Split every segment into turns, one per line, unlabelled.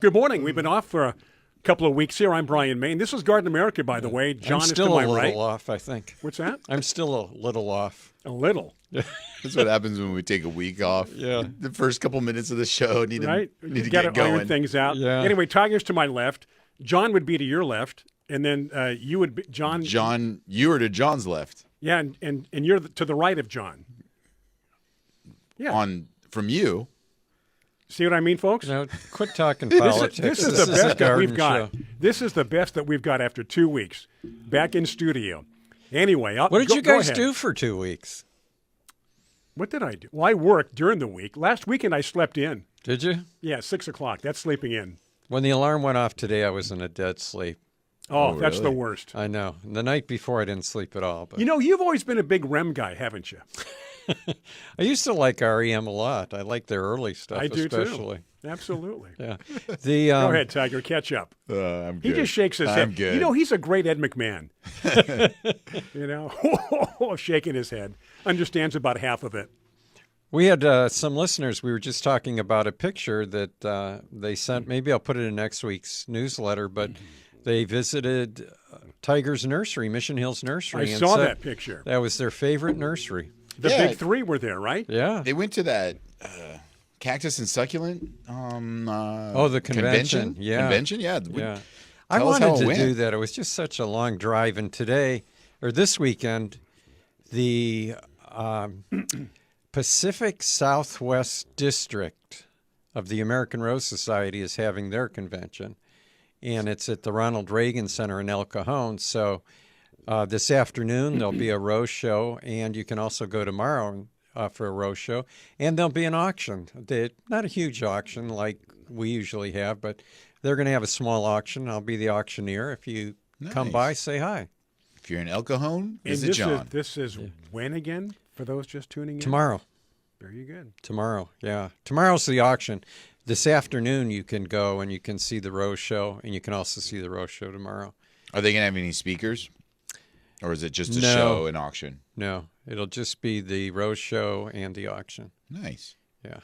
Good morning. We've been off for a couple of weeks here. I'm Brian Main. This is Garden America, by the way. John is to my right.
I'm still a little off, I think.
What's that?
I'm still a little off.
A little.
That's what happens when we take a week off.
Yeah.
The first couple minutes of the show need to
get
going.
Iron things out.
Yeah.
Anyway, Tiger's to my left. John would be to your left, and then you would be John.
John, you are to John's left.
Yeah, and you're to the right of John. Yeah.
From you.
See what I mean, folks?
Now, quit talking politics.
This is the best that we've got.
Show.
This is the best that we've got after 2 weeks. Back in studio. Anyway,
what did you guys do for 2 weeks?
What did I do? Well, I worked during the week. Last weekend, I slept in.
Did you?
Yeah, 6 o'clock. That's sleeping in.
When the alarm went off today, I was in a dead sleep.
Oh, that's
really?
the worst.
I know. And the night before, I didn't sleep at all. But
You know, you've always been a big REM guy, haven't you?
I used to like REM a lot. I like their early stuff,
I do
especially.
too. Absolutely.
Yeah.
Go ahead, Tiger. Catch up.
I'm
He
good.
just shakes his head.
I'm good.
You know, he's a great Ed McMahon. You know, shaking his head. Understands about half of it.
We had some listeners. We were just talking about a picture that they sent. Maybe I'll put it in next week's newsletter, but they visited Tiger's nursery, Mission Hills Nursery.
I
and
saw
said
that picture.
That was their favorite nursery.
The
Yeah.
big three were there, right?
Yeah.
They went to that cactus and succulent
The convention. Yeah.
Convention? Yeah.
Yeah. I
Tell us how
wanted
it
to
went.
do that. It was just such a long drive. And today, or this weekend, the Pacific Southwest District of the American Rose Society is having their convention. And it's at the Ronald Reagan Center in El Cajon. So this afternoon, there'll be a rose show, and you can also go tomorrow for a rose show. And there'll be an auction. Not a huge auction like we usually have, but they're going to have a small auction. I'll be the auctioneer. If you come by, say hi.
If you're in El Cajon,
And
visit John.
This is when again, for those just tuning in?
Tomorrow.
Very good.
Tomorrow, yeah. Tomorrow's the auction. This afternoon, you can go and you can see the rose show, and you can also see the rose show tomorrow.
Are they going to have any speakers? Or is it just a
No.
show and auction?
No, it'll just be the rose show and the auction.
Nice.
Yeah.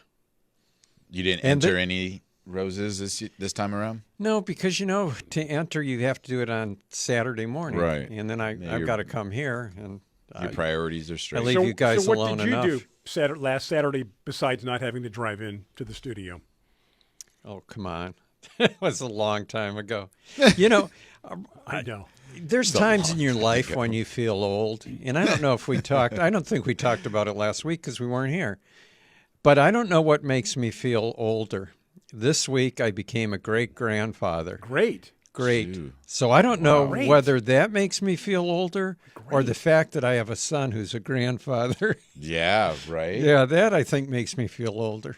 You didn't
And
enter any roses this time around?
No, because, to enter, you have to do it on Saturday morning.
Right.
And then I've got to come here, and
Your priorities are straight.
I leave you guys
so what
alone
did you
enough.
do last Saturday besides not having to drive in to the studio?
Oh, come on. It was a long time ago.
I know.
There's times in your life when you feel old, and I don't know if we talked. I don't think we talked about it last week because we weren't here. But I don't know what makes me feel older. This week I became a great-grandfather.
Great.
Great. So I don't know
Great.
whether that makes me feel older or the fact that I have a son who's a grandfather.
Yeah, right?
Yeah, that I think makes me feel older.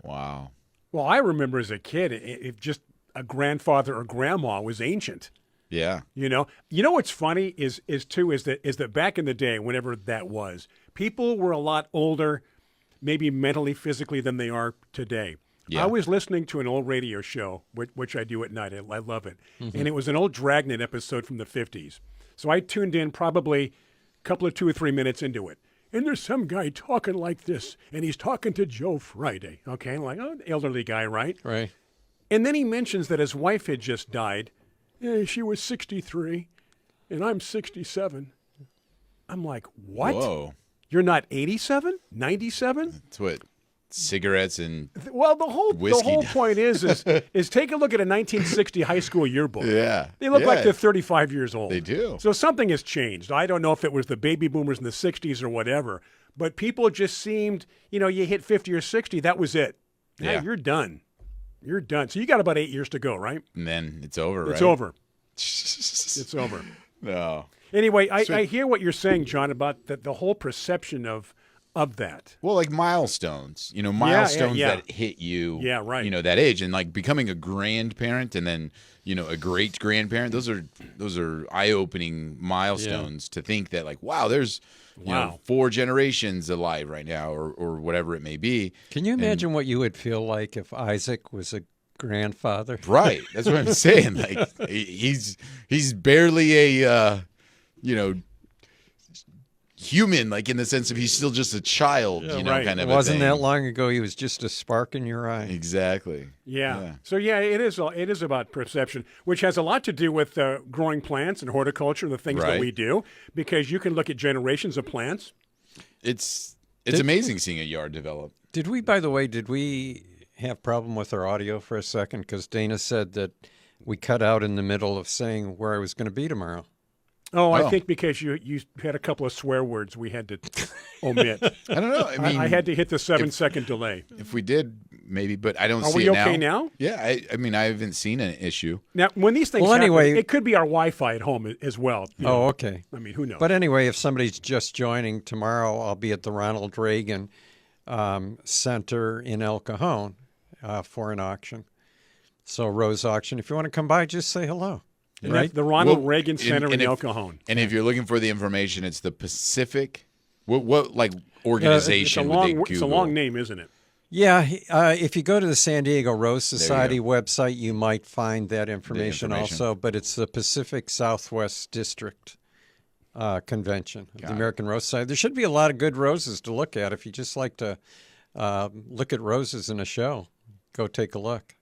Wow.
Well, I remember as a kid, if just a grandfather or grandma was ancient.
Yeah.
You know what's funny is that back in the day, whenever that was, people were a lot older, maybe mentally, physically, than they are today.
Yeah.
I was listening to an old radio show, which I do at night. I love it. And it was an old Dragnet episode from the 50s. So I tuned in probably a couple of 2 or 3 minutes into it. And there's some guy talking like this, and he's talking to Joe Friday. Okay, like, elderly guy, right?
Right.
And then he mentions that his wife had just died. She was 63, and I'm 67. I'm like, what?
Whoa.
You're not 87? 97?
That's what cigarettes and
Well, the whole
Whiskey.
point is take a look at a 1960 high school yearbook.
yeah.
They look like
Yeah.
they're 35 years old.
They do.
So something has changed. I don't know if it was the baby boomers in the 60s or whatever, but people just seemed, you hit 50 or 60, that was it. Now
Yeah.
you're done. You're done. So you got about 8 years to go, right?
And then it's over, right?
It's over. It's over.
No.
Anyway, I hear what you're saying, John, about the whole perception of that.
Well, like milestones, milestones
yeah.
that hit you,
Yeah, right.
That age, and like becoming a grandparent and then, a great grandparent. Those are eye-opening milestones to think that like, wow, there's, you know, 4 generations alive right now or whatever it may be.
Can you imagine what you would feel like if Isaac was a grandfather?
Right. That's what I'm saying. Like he's barely a, human, like in the sense of he's still just a child,
right.
kind of
It wasn't
a thing.
that long ago he was just a spark in your eye.
Exactly.
Yeah. So it is about perception, which has a lot to do with growing plants and horticulture, the things that
Right.
we do, because you can look at generations of plants.
It's amazing seeing a yard develop.
By the way, did we have problem with our audio for a second? Because Dana said that we cut out in the middle of saying where I was going to be tomorrow.
Oh, I
Oh.
think because you had a couple of swear words we had to omit.
I don't know. I mean,
I had to hit the 7-second delay.
if we did, maybe, but I don't
Are
see
we
it
okay
now.
now?
Yeah, I mean, I haven't seen an issue.
Now, when these things
Well,
happen,
anyway-
it could be our Wi-Fi at home as well. You know.
Oh, okay.
I mean, who knows?
But anyway, if somebody's just joining, tomorrow I'll be at the Ronald Reagan Center in El Cajon for an auction. So Rose Auction. If you want to come by, just say hello.
And
Right?
that's the Ronald
Well,
Reagan
and-
Center in
and
El
if-
Cajon.
And if you're looking for the information, it's the Pacific. What like organization would they Google?
It's a long name, isn't it?
Yeah, if you go to the San Diego Rose Society website, you might find that information also, but it's the Pacific Southwest District Convention of the American Rose Society. There should be a lot of good roses to look at. If you just like to look at roses in a show, go take a look.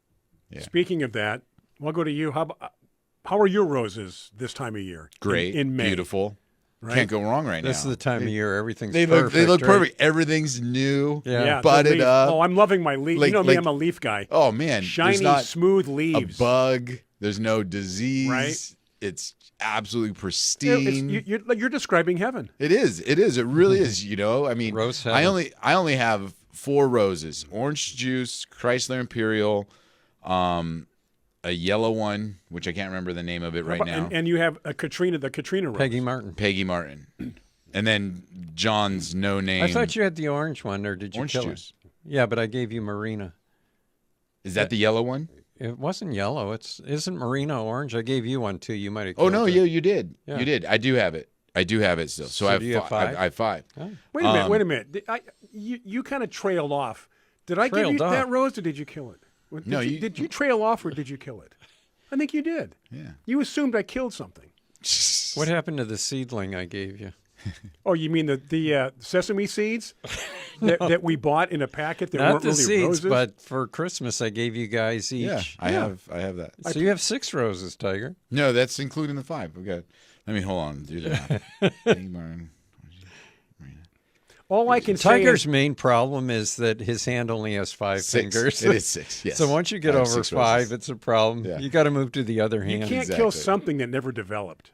Yeah.
Speaking of that, we'll go to you. How are your roses this time of year?
Great,
in May,
beautiful.
right?
Can't go wrong right
This is
now.
the time of year everything's
They
perfect.
look
right?
perfect. Everything's new.
Yeah.
Yeah, the
budded
leaf.
up.
Oh, I'm loving my leaf.
Like-
you know me,
like-
I'm a leaf guy.
Oh man,
Shiny,
there's not
smooth
a
leaves.
bug. There's no disease.
Right.
It's absolutely
It's-
pristine.
you're describing heaven.
It is. It is. It really is. I mean,
Rose
I
heaven.
only have 4 roses: orange juice, Chrysler Imperial, a yellow one, which I can't remember the name of it right now.
And you have the Katrina rose.
Peggy Martin.
Peggy Martin, and then John's no name.
I thought you had the orange one, or did you
orange
kill
juice.
it? Yeah, but I gave you Marina.
Is that the yellow one?
It wasn't yellow. Isn't Marina orange? I gave you one too. You might have.
Oh
killed
no,
it.
you did.
Yeah.
You did. I do have it. I do have it still. So,
So
I have
do you have 5?
I have 5.
Wait a minute. You kind of trailed off. Did I give you
Trailed off.
that rose, or did you kill it?
No,
did you trail off, or did you kill it? I think you did.
Yeah.
You assumed I killed something.
What happened to the seedling I gave you?
Oh, you mean the sesame seeds that we bought in a packet that
Not
weren't
the
really
seeds,
roses?
but for Christmas I gave you guys each.
Yeah, I have that.
So you have 6 roses, Tiger.
No, that's including the 5. Okay. Let me hold on. Do that. Peggy Martin.
All I can say
Tiger's
is
main problem is that his hand only has 5
6.
fingers.
It is 6. Yes.
So once you get
I have
over
6
5,
roses.
it's a problem.
Yeah.
You got to move to the other
you
hand.
can't kill
Exactly.
something that never developed.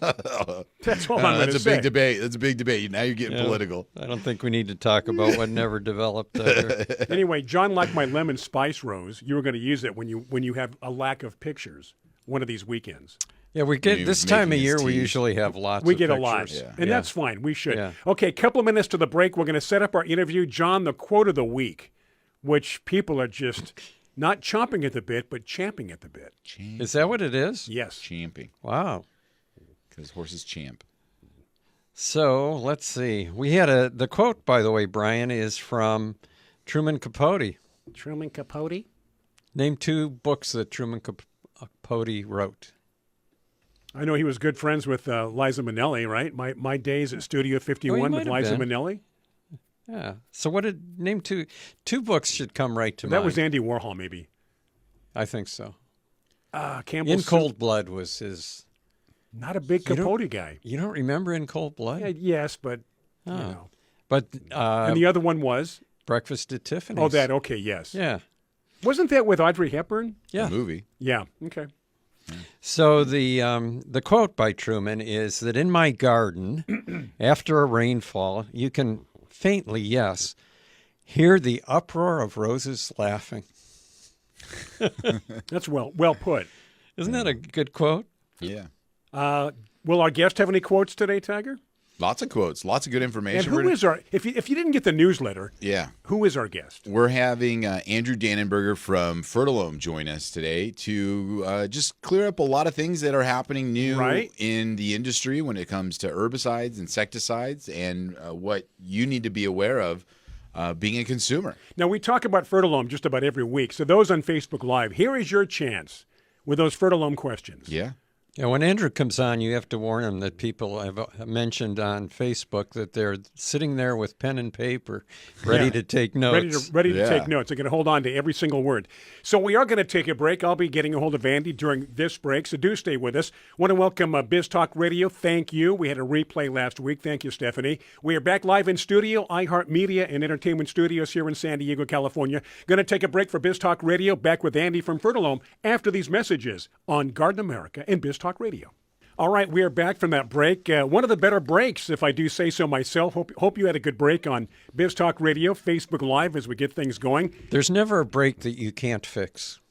That's all I'm going
That's
to
a
say.
big debate. That's a big debate. Now you're getting
Yeah.
political.
I don't think we need to talk about what never developed. Tiger.
Anyway, John liked my lemon spice rose. You were going to use it when you have a lack of pictures one of these weekends.
Yeah, we
When
get
he
this
was
time of
making
year.
his
We
tea.
usually have lots.
We
of
get a lot,
pictures.
Yeah.
and
Yeah.
that's fine. We should.
Yeah.
Okay, couple of minutes to the break. We're going to set up our interview. John, the quote of the week, which people are just not chomping at the bit, but champing at the bit.
Is that what it is?
Yes.
Champing.
Wow.
Because horses champ.
So let's see. We had the quote, by the way, Brian, is from Truman Capote.
Truman Capote.
Name 2 books that Truman Capote wrote.
I know he was good friends with Liza Minnelli, right? My days at Studio 51
might
with
have
Liza
been.
Minnelli.
Yeah. So what did name 2 books should come right to
That
mind.
was Andy Warhol, maybe.
I think so.
Campbell's
In
Soup.
Cold Blood was his.
Not a big
You don't-
Capote guy.
You don't remember In Cold Blood?
Yes, but
Oh.
you know.
But
And the other one was
Breakfast at Tiffany's.
oh that okay yes.
Yeah.
Wasn't that with Audrey Hepburn?
Yeah.
The movie.
Yeah. Okay.
So the quote by Truman is that in my garden, after a rainfall, you can faintly, yes, hear the uproar of roses laughing.
That's well put.
Isn't that a good quote?
Yeah.
Will our guest have any quotes today, Tiger?
Lots of quotes. Lots of good
And
information.
who is our if you didn't get the newsletter,
Yeah.
who is our guest?
We're having Andrew Dannenberger from Ferti-lome join us today to just clear up a lot of things that are happening new
Right.
in the industry when it comes to herbicides, insecticides, and what you need to be aware of being a consumer.
Now we talk about Ferti-lome just about every week. So those on Facebook Live, here is your chance with those Ferti-lome questions.
Yeah.
Yeah, when Andrew comes on, you have to warn him that people have mentioned on Facebook that they're sitting there with pen and paper, ready
Yeah.
to take notes.
Ready to
Yeah.
take notes. They're going to hold on to every single word. So we are going to take a break. I'll be getting a hold of Andy during this break, so do stay with us. Want to welcome Biz Talk Radio. Thank you. We had a replay last week. Thank you, Stephanie. We are back live in studio, iHeartMedia and Entertainment Studios here in San Diego, California. Going to take a break for Biz Talk Radio. Back with Andy from Ferti-lome after these messages on Garden America and Biz Talk Radio. All right, we are back from that break. One of the better breaks, if I do say so myself. Hope you had a good break on Biz Talk Radio, Facebook Live as we get things going.
There's never a break that you can't fix.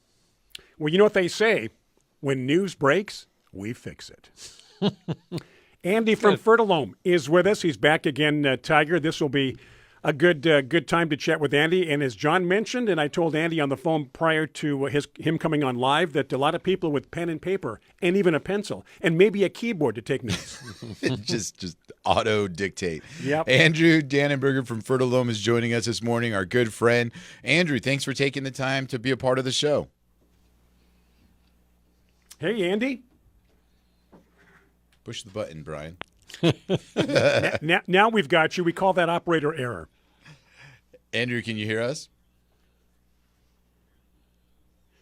Well, you know what they say, when news breaks, we fix it. Andy from Ferti-lome is with us. He's back again, Tiger. This will be a good time to chat with Andy. And as John mentioned, and I told Andy on the phone prior to him coming on live, that a lot of people with pen and paper and even a pencil and maybe a keyboard to take notes.
just auto dictate.
Yep.
Andrew Dannenberger from Ferti-lome is joining us this morning, our good friend. Andrew, thanks for taking the time to be a part of the show.
Hey, Andy.
Push the button, Brian.
Now we've got you. We call that operator error.
Andrew, can you hear us?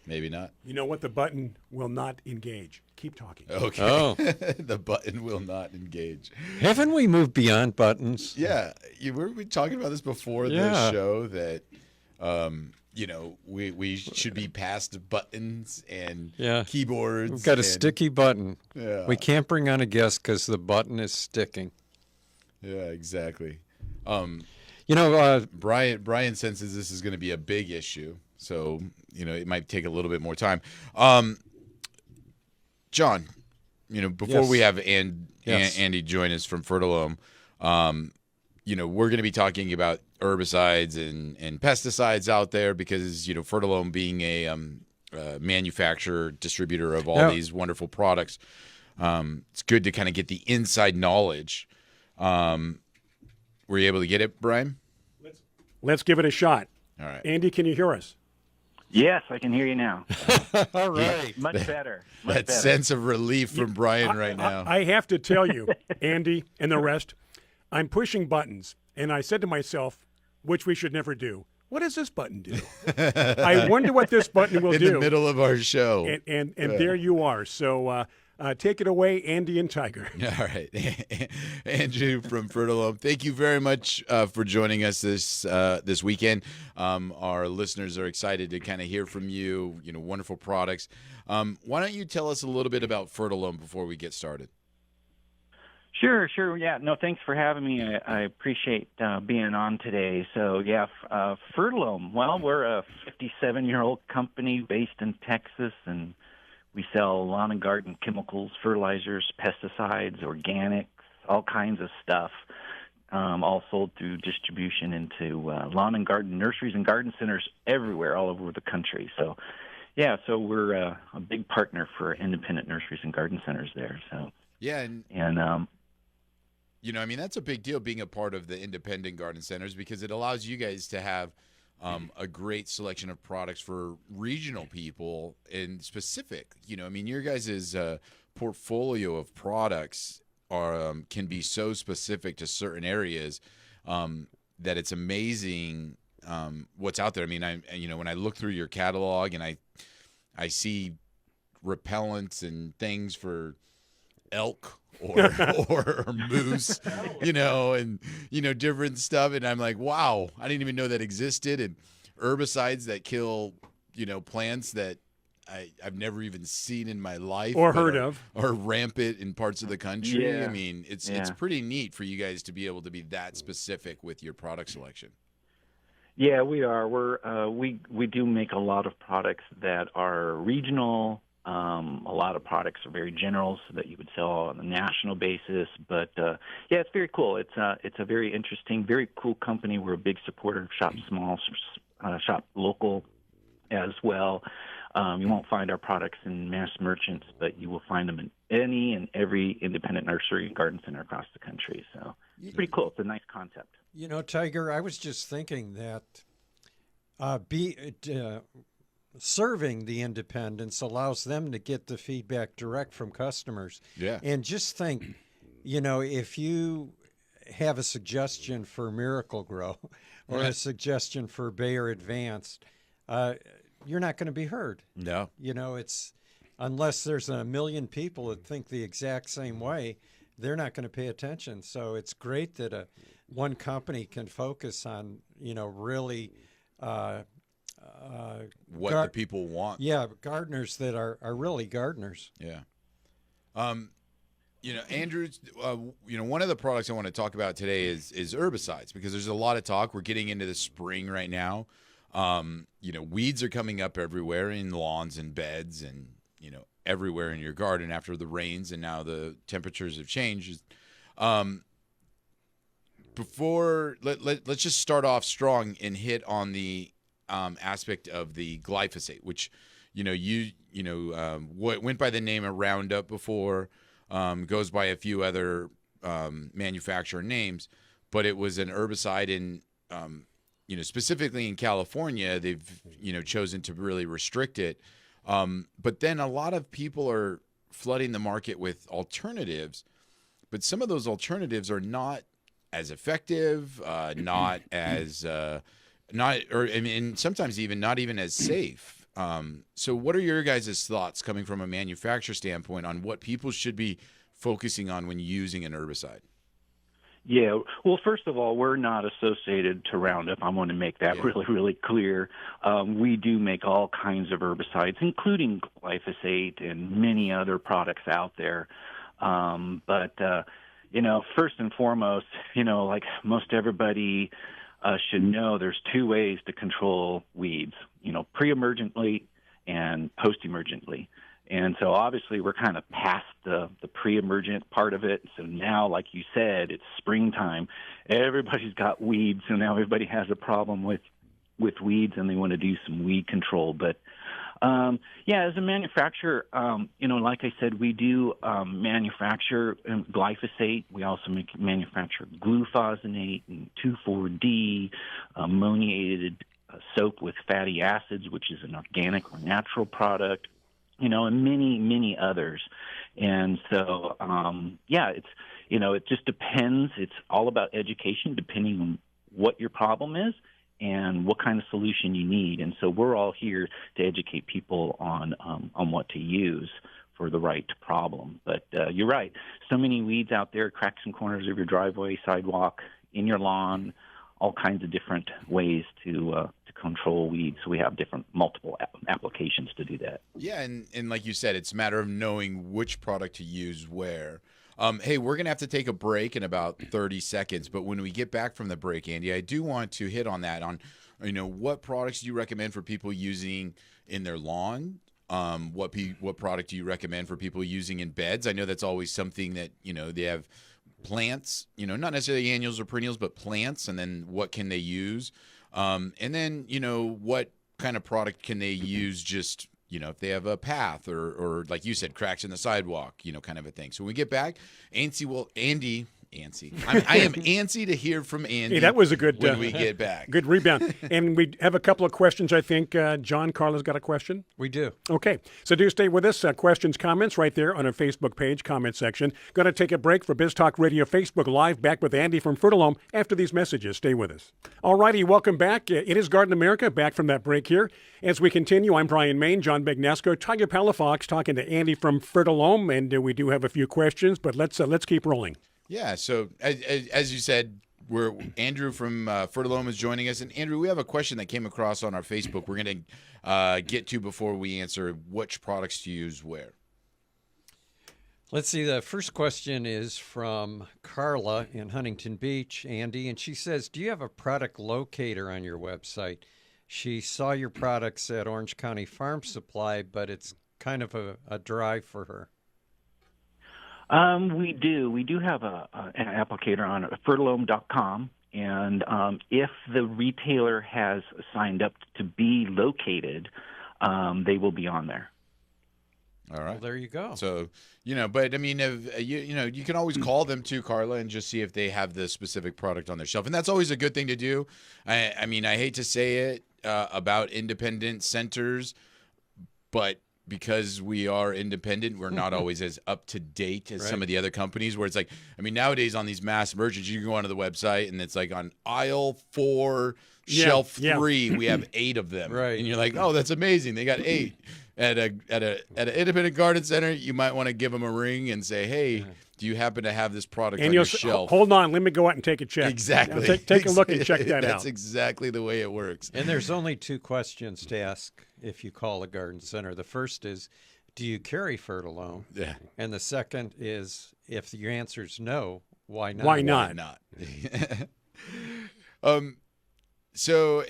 Maybe not.
You know what? The button will not engage. Keep talking.
Okay.
Oh.
The button will not engage.
Haven't we moved beyond buttons?
Yeah. Were we talking about this before the
Yeah.
show that, we should be past buttons and
Yeah.
keyboards?
We've got a
and-
sticky button.
Yeah.
We can't bring on a guest because the button is sticking.
Yeah, exactly. Brian senses this is going to be a big issue, so it might take a little bit more time. John, before
Yes.
we have
Yes.
Andy join us from Ferti-lome, we're going to be talking about herbicides and pesticides out there because Ferti-lome being a manufacturer, distributor of all
Yeah.
these wonderful products, it's good to kind of get the inside knowledge. Were you able to get it, Brian?
Let's give it a shot.
All right.
Andy, can you hear us?
Yes, I can hear you now.
All right.
Much better.
That sense of relief from Brian right now.
I have to tell you, Andy and the rest, I'm pushing buttons, and I said to myself, which we should never do, what does this button do? I wonder what this button will
in
do.
the middle of our show.
And there you are. So take it away, Andy and Tiger.
All right. Andrew from Ferti-lome, thank you very much for joining us this weekend. Our listeners are excited to kind of hear from you, wonderful products. Why don't you tell us a little bit about Ferti-lome before we get started?
Sure. Yeah, no, thanks for having me. I appreciate being on today. So, yeah, Ferti-lome, well, we're a 57-year-old company based in Texas, and we sell lawn and garden chemicals, fertilizers, pesticides, organics, all kinds of stuff, all sold through distribution into lawn and garden nurseries and garden centers everywhere, all over the country. So, yeah, so we're a big partner for independent nurseries and garden centers there. So,
Yeah,
and
that's a big deal being a part of the independent garden centers because it allows you guys to have a great selection of products for regional people and specific. Your guys' portfolio of products can be so specific to certain areas that it's amazing what's out there. When I look through your catalog and I see repellents and things for elk or moose, and different stuff, and I'm like, wow, I didn't even know that existed, and herbicides that kill plants that I've never even seen in my life
Or heard of.
or rampant in parts of the country.
Yeah.
It's pretty neat for you guys to be able to be that specific with your product selection.
yeah, we are. We do make a lot of products that are regional. A lot of products are very general, so that you would sell on a national basis. But yeah, it's very cool. It's a very interesting, very cool company. We're a big supporter of Shop Small, Shop Local as well. You won't find our products in mass merchants, but you will find them in any and every independent nursery and garden center across the country. So it's pretty cool. It's a nice concept.
serving the independents allows them to get the feedback direct from customers.
Yeah.
And just think, if you have a suggestion for Miracle Grow or a suggestion for Bayer Advanced, you're not going to be heard.
No.
It's unless there's a million people that think the exact same way, they're not going to pay attention. So it's great that one company can focus on, really
What the people want.
Yeah, gardeners that are really gardeners.
Yeah. Andrew, one of the products I want to talk about today is herbicides, because there's a lot of talk. We're getting into the spring right now. Weeds are coming up everywhere in lawns and beds and, everywhere in your garden after the rains, and now the temperatures have changed. Let's just start off strong and hit on the aspect of the glyphosate, which, what went by the name of Roundup before, goes by a few other manufacturer names, but it was an herbicide in, specifically in California, they've, chosen to really restrict it. But then a lot of people are flooding the market with alternatives, but some of those alternatives are not as effective, not as, sometimes even not even as safe. So what are your guys' thoughts coming from a manufacturer standpoint on what people should be focusing on when using an herbicide?
Yeah. Well, first of all, we're not associated to Roundup. I want to make that really, really clear. We do make all kinds of herbicides, including glyphosate and many other products out there. But first and foremost, like most everybody should know, there's two ways to control weeds, pre-emergently and post-emergently. And so obviously we're kind of past the pre-emergent part of it. So now, like you said, it's springtime. Everybody's got weeds, so now everybody has a problem with weeds, and they want to do some weed control. But as a manufacturer, like I said, we do manufacture glyphosate. We also manufacture glufosinate and 2,4-D, ammoniated soap with fatty acids, which is an organic or natural product, and many, many others. And so, it just depends. It's all about education, depending on what your problem is and what kind of solution you need. And so we're all here to educate people on what to use for the right problem. But you're right. So many weeds out there, cracks and corners of your driveway, sidewalk, in your lawn, all kinds of different ways to control weeds. So we have multiple applications to do that.
Yeah, and like you said, it's a matter of knowing which product to use where. Hey, we're going to have to take a break in about 30 seconds, but when we get back from the break, Andy, I do want to hit on that, on what products do you recommend for people using in their lawn? What product do you recommend for people using in beds? I know that's always something that, they have plants, not necessarily annuals or perennials, but plants, and then what can they use? And then, what kind of product can they use just, if they have a path or like you said, cracks in the sidewalk, kind of a thing. So when we get back, I am antsy to hear from Andy.
Hey, that was a good
when we get back.
Good rebound. And we have a couple of questions, I think. John, Carla's got a question.
We do.
Okay. So do stay with us. Questions, comments right there on our Facebook page, comment section. Going to take a break for Biz Talk Radio Facebook Live. Back with Andy from Ferti-lome after these messages. Stay with us. All righty. Welcome back. It is Garden America. Back from that break here. As we continue, I'm Brian Main, John Begnasco, Tiger Palafox talking to Andy from Ferti-lome. And we do have a few questions, but let's keep rolling.
Yeah, so as you said, Andrew from Ferti-lome is joining us. And Andrew, we have a question that came across on our Facebook we're going to get to before we answer which products to use where.
Let's see, the first question is from Carla in Huntington Beach, Andy, and she says, do you have a product locator on your website? She saw your products at Orange County Farm Supply, but it's kind of a drive for her.
We do. We do have an applicator on fertilome.com, and if the retailer has signed up to be located, they will be on there.
All right.
Well, there you go.
So, but I mean, if, you can always call them too, Carla, and just see if they have the specific product on their shelf. And that's always a good thing to do. I mean, I hate to say it about independent centers, but because we are independent, we're not always as up to date as some of the other companies where it's like, I mean, nowadays on these mass merchants, you can go onto the website and it's like on aisle 4, shelf 3, we have 8 of them.
Right.
And you're like, oh, that's amazing. They got 8. At an independent garden center, you might want to give them a ring and say, "Hey, do you happen to have this product on your shelf?"
Hold on, let me go out and take a check.
Exactly.
Take a look and check that out.
That's exactly the way it works.
And there's only 2 questions to ask if you call a garden center. The first is, do you carry Ferti-lome?
Yeah.
And the second is, if your answer is no, why not?
Why not?
So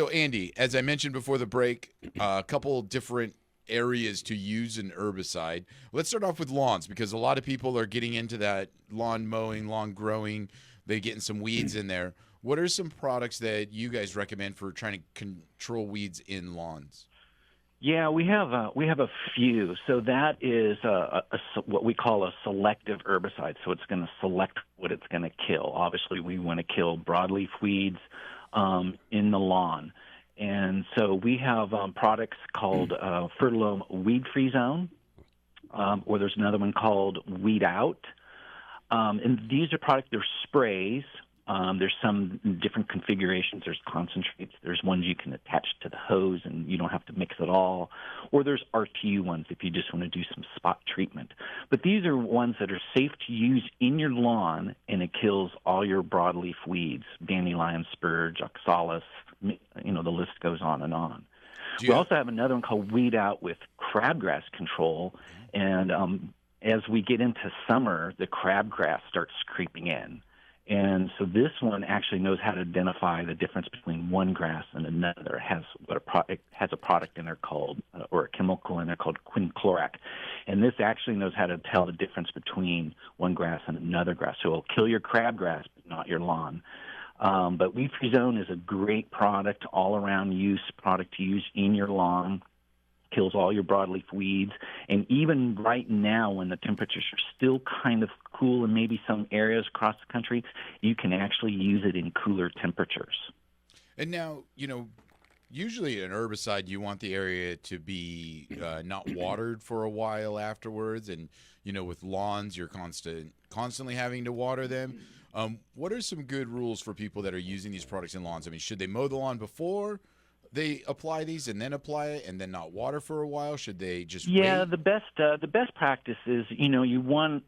Andy, as I mentioned before the break, a couple different areas to use an herbicide. Let's start off with lawns, because a lot of people are getting into that lawn mowing, lawn growing. They're getting some weeds in there. What are some products that you guys recommend for trying to control weeds in lawns?
Yeah, we have a few. So that is what we call a selective herbicide. So it's going to select what it's going to kill. Obviously, we want to kill broadleaf weeds in the lawn. And so we have products called Ferti-lome Weed Free Zone, or there's another one called Weed Out. And these are products, they're sprays. There's some different configurations. There's concentrates. There's ones you can attach to the hose and you don't have to mix it all. Or there's RTU ones if you just want to do some spot treatment. But these are ones that are safe to use in your lawn, and it kills all your broadleaf weeds, dandelion, spurge, oxalis, the list goes on and on. We also have another one called Weed Out with crabgrass control. And as we get into summer, the crabgrass starts creeping in. And so this one actually knows how to identify the difference between one grass and another. It has a product in there called, or a chemical in there called quinclorac. And this actually knows how to tell the difference between one grass and another grass. So it'll kill your crabgrass, but not your lawn. But Weed Free Zone is a great product, all-around use product to use in your lawn. Kills all your broadleaf weeds. And even right now, when the temperatures are still kind of cool in maybe some areas across the country, you can actually use it in cooler temperatures.
And now, usually an herbicide, you want the area to be not watered for a while afterwards. And, with lawns, you're constantly having to water them. What are some good rules for people that are using these products in lawns? I mean, should they mow the lawn before they apply these and then apply it and then not water for a while? Should they just wait?
The best practice is, you want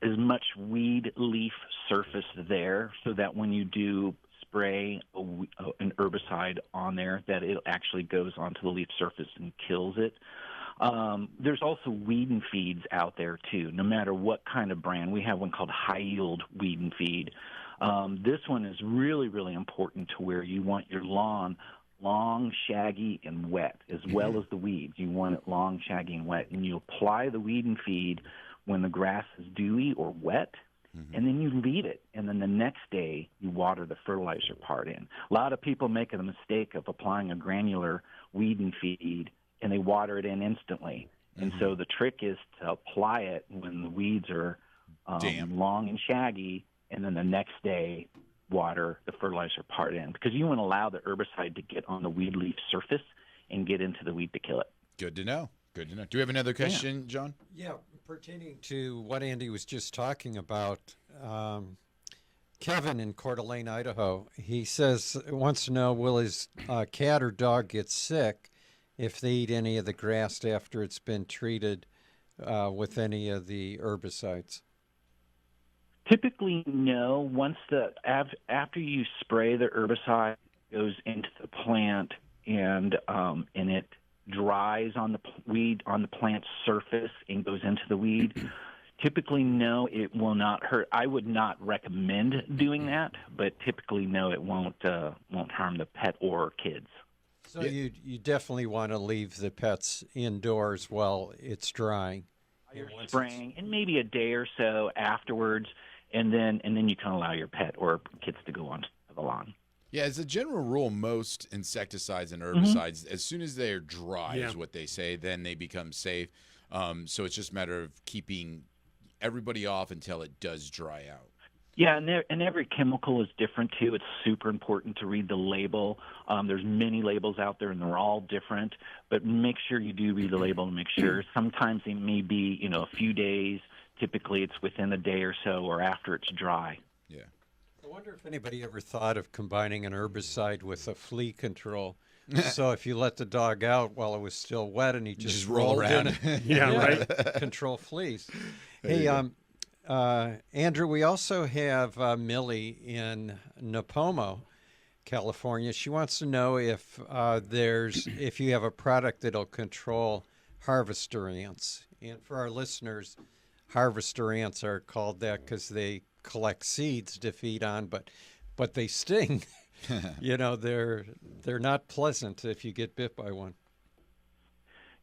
as much weed leaf surface there so that when you do spray an herbicide on there, that it actually goes onto the leaf surface and kills it. There's also weed and feeds out there too, no matter what kind of brand. We have one called High Yield Weed and Feed. This one is really, really important to where you want your lawn long, shaggy, and wet, as well as the weeds. You want it long, shaggy, and wet. And you apply the weed and feed when the grass is dewy or wet, and then you leave it. And then the next day, you water the fertilizer part in. A lot of people make the mistake of applying a granular weed and feed, and they water it in instantly. And so the trick is to apply it when the weeds are long and shaggy, and then the next day water the fertilizer part in, because you want to allow the herbicide to get on the weed leaf surface and get into the weed to kill it.
Good to know. Do we have another question, John?
Yeah, pertaining to what Andy was just talking about, Kevin in Coeur d'Alene, Idaho, he wants to know, will his cat or dog get sick if they eat any of the grass after it's been treated with any of the herbicides?
Typically, no. After you spray the herbicide, it goes into the plant and it dries on the plant's surface and goes into the weed. Typically, no, it will not hurt. I would not recommend doing that, but typically, no, it won't harm the pet or kids.
So you definitely want to leave the pets indoors while it's drying.
You're spraying, and maybe a day or so afterwards. And then you can allow your pet or kids to go onto the lawn.
Yeah, as a general rule, most insecticides and herbicides, as soon as they're dry,
Yeah.
is what they say, then they become safe. So it's just a matter of keeping everybody off until it does dry out.
Yeah, and every chemical is different too. It's super important to read the label. There's many labels out there, and they're all different. But make sure you do read the label and make sure. Sometimes it may be, a few days. Typically, it's within a day or so, or after it's dry.
Yeah.
I wonder if anybody ever thought of combining an herbicide with a flea control. So if you let the dog out while it was still wet and he just
roll
rolled in
around.
it,
Yeah, right.
control fleas. Hey, Andrew, we also have Millie in Napomo, California. She wants to know if if you have a product that'll control harvester ants. And for our listeners, harvester ants are called that because they collect seeds to feed on, but they sting. They're not pleasant if you get bit by one.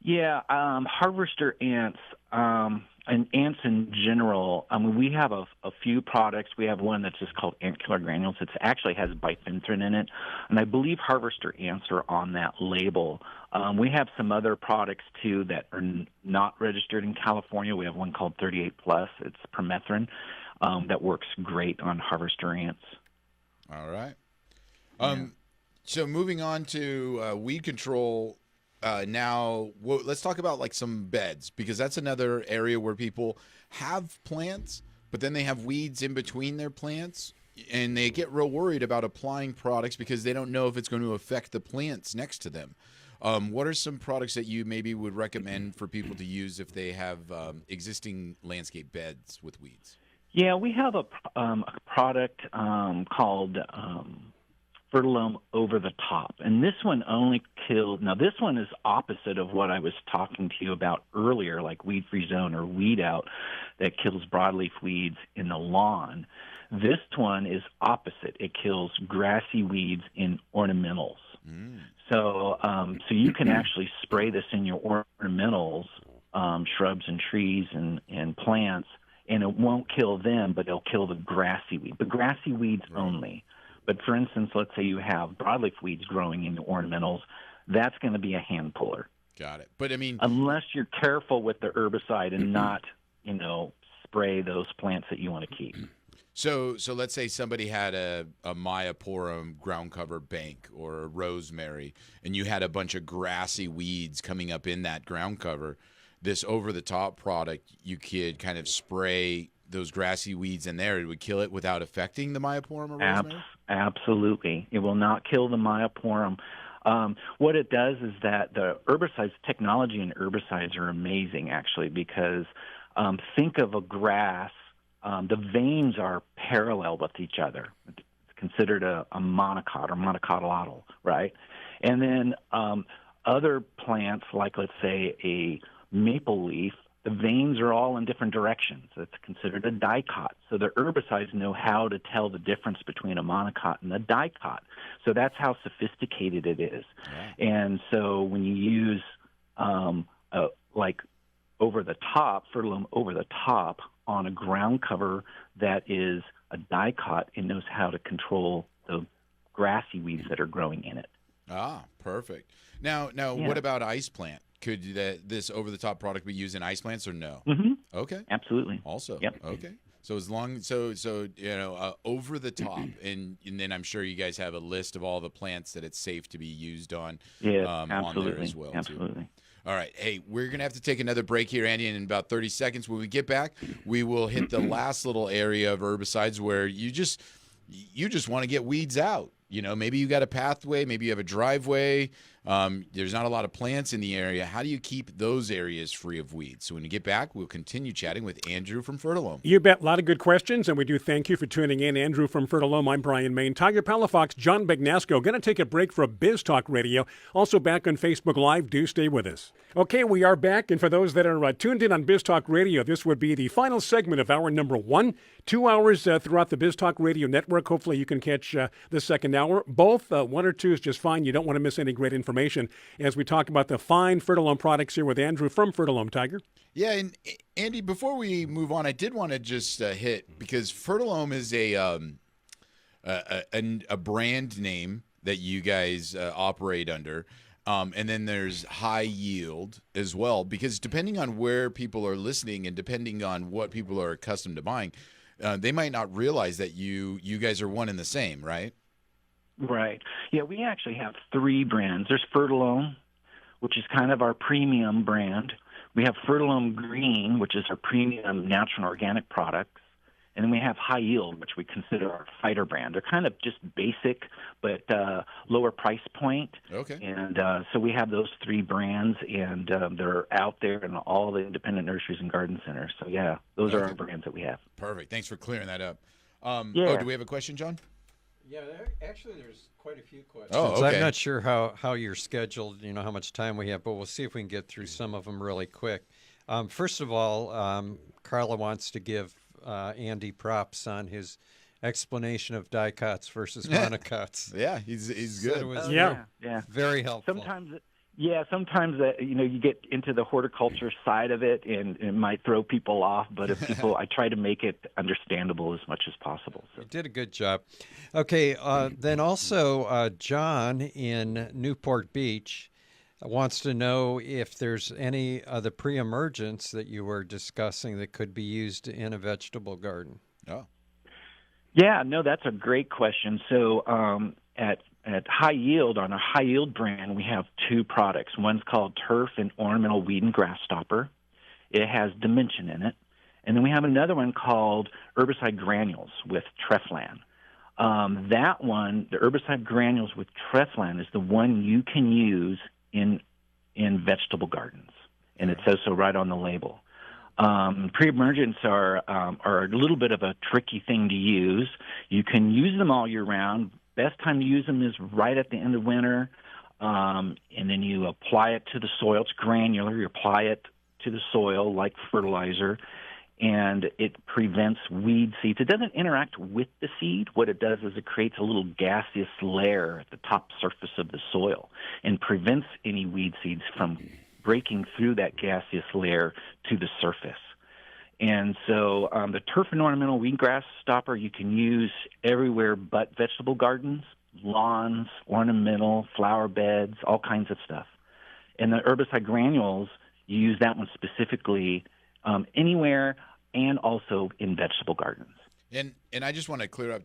Yeah, harvester ants and ants in general. We have a few products. We have one that's just called ant killer granules. It actually has bifenthrin in it, and I believe harvester ants are on that label. We have some other products too that are not registered in California. We have one called 38 Plus. It's permethrin that works great on harvester ants.
All right. So moving on to weed control. Now, let's talk about like some beds, because that's another area where people have plants, but then they have weeds in between their plants, and they get real worried about applying products because they don't know if it's going to affect the plants next to them. What are some products that you maybe would recommend for people to use if they have existing landscape beds with weeds?
Yeah, we have a product called Ferti-lome over the top, and this one only kills. Now, this one is opposite of what I was talking to you about earlier, like weed-free zone or weed out that kills broadleaf weeds in the lawn. This one is opposite. It kills grassy weeds in ornamentals. So you can actually spray this in your ornamentals, shrubs and trees and plants, and it won't kill them, but it'll kill the grassy weed. The grassy weeds only. But for instance, let's say you have broadleaf weeds growing in your ornamentals, that's going to be a hand puller.
Got it. But I mean,
unless you're careful with the herbicide and not, spray those plants that you want to keep.
So let's say somebody had a Myoporum ground cover bank or a rosemary, and you had a bunch of grassy weeds coming up in that ground cover. This over-the-top product, you could kind of spray those grassy weeds in there. It would kill it without affecting the Myoporum or rosemary?
Absolutely. It will not kill the Myoporum. What it does is that the herbicides, technology in herbicides are amazing, actually, because think of a grass. The veins are parallel with each other. It's considered a monocot or monocotyledal, right? And then other plants, like let's say a maple leaf, the veins are all in different directions. It's considered a dicot. So the herbicides know how to tell the difference between a monocot and a dicot. So that's how sophisticated it is. Yeah. And so when you use like over the top, Ferti-lome over the top on a ground cover that is a dicot, it knows how to control the grassy weeds that are growing in it.
Ah, perfect. Now, what about ice plant? Could this over-the-top product be used in ice plants or no?
Mm-hmm.
Okay.
Absolutely.
Also.
Yep.
Okay. So over the top, and then I'm sure you guys have a list of all the plants that it's safe to be used on.
Yeah,
on there as well.
Absolutely.
Too. All right. Hey, we're going to have to take another break here, Andy, in about 30 seconds. When we get back, we will hit the last little area of herbicides where you just want to get weeds out. Maybe you got a pathway, maybe you have a driveway. There's not a lot of plants in the area. How do you keep those areas free of weeds? So when you get back, we'll continue chatting with Andrew from Ferti-lome.
You bet. A lot of good questions, and we do thank you for tuning in. Andrew from Ferti-lome. I'm Brian Main. Tiger Palafox, John Bagnasco. Going to take a break for Biz Talk Radio. Also back on Facebook Live. Do stay with us. Okay, we are back, and for those that are tuned in on Biz Talk Radio, this would be the final segment of hour number 1. 2 hours throughout the Biz Talk Radio network. Hopefully you can catch the second hour. Both, 1 or 2 is just fine. You don't want to miss any great information as we talk about the fine Ferti-lome products here with Andrew from Ferti-lome. Tiger?
Yeah, and Andy, before we move on, I did want to just hit, because Ferti-lome is a brand name that you guys operate under. And then there's high yield as well, because depending on where people are listening and depending on what people are accustomed to buying, they might not realize that you guys are one and the same, right?
Right. Yeah, we actually have 3 brands. There's Ferti-lome, which is kind of our premium brand. We have Ferti-lome Green, which is our premium natural and organic products. And then we have High Yield, which we consider our fighter brand. They're kind of just basic, but lower price point.
Okay.
And so we have those 3 brands, and they're out there in all the independent nurseries and garden centers. So, yeah, those are our brands that we have.
Perfect. Thanks for clearing that up.
Yeah.
Oh, do we have a question, John?
Yeah, actually, there's quite a few questions.
Oh, okay.
I'm not sure how you're scheduled, how much time we have, but we'll see if we can get through some of them really quick. First of all, Carla wants to give Andy props on his explanation of dicots versus monocots.
Yeah, he's
Said
good.
it was
Yeah.
very helpful.
Sometimes you get into the horticulture side of it, and it might throw people off. But I try to make it understandable as much as possible. So.
You did a good job. Okay, then also John in Newport Beach wants to know if there's any of the pre-emergents that you were discussing that could be used in a vegetable garden.
Oh.
Yeah, no, that's a great question. So at High Yield, on our High Yield brand, we have 2 products. One's called Turf and Ornamental Weed and Grass Stopper. It has Dimension in it. And then we have another one called Herbicide Granules with Treflan. That one, the Herbicide Granules with Treflan, is the one you can use in vegetable gardens, and it says so right on the label. Pre-emergents are a little bit of a tricky thing to use. You can use them all year round. Best time to use them is right at the end of winter, and then you apply it to the soil. It's granular. You apply it to the soil like fertilizer, and it prevents weed seeds. It doesn't interact with the seed. What it does is it creates a little gaseous layer at the top surface of the soil and prevents any weed seeds from breaking through that gaseous layer to the surface. And so the Turf and Ornamental Weed Grass Stopper you can use everywhere but vegetable gardens, lawns, ornamental, flower beds, all kinds of stuff. And the Herbicide Granules, you use that one specifically anywhere, and also in vegetable gardens.
And I just want to clear up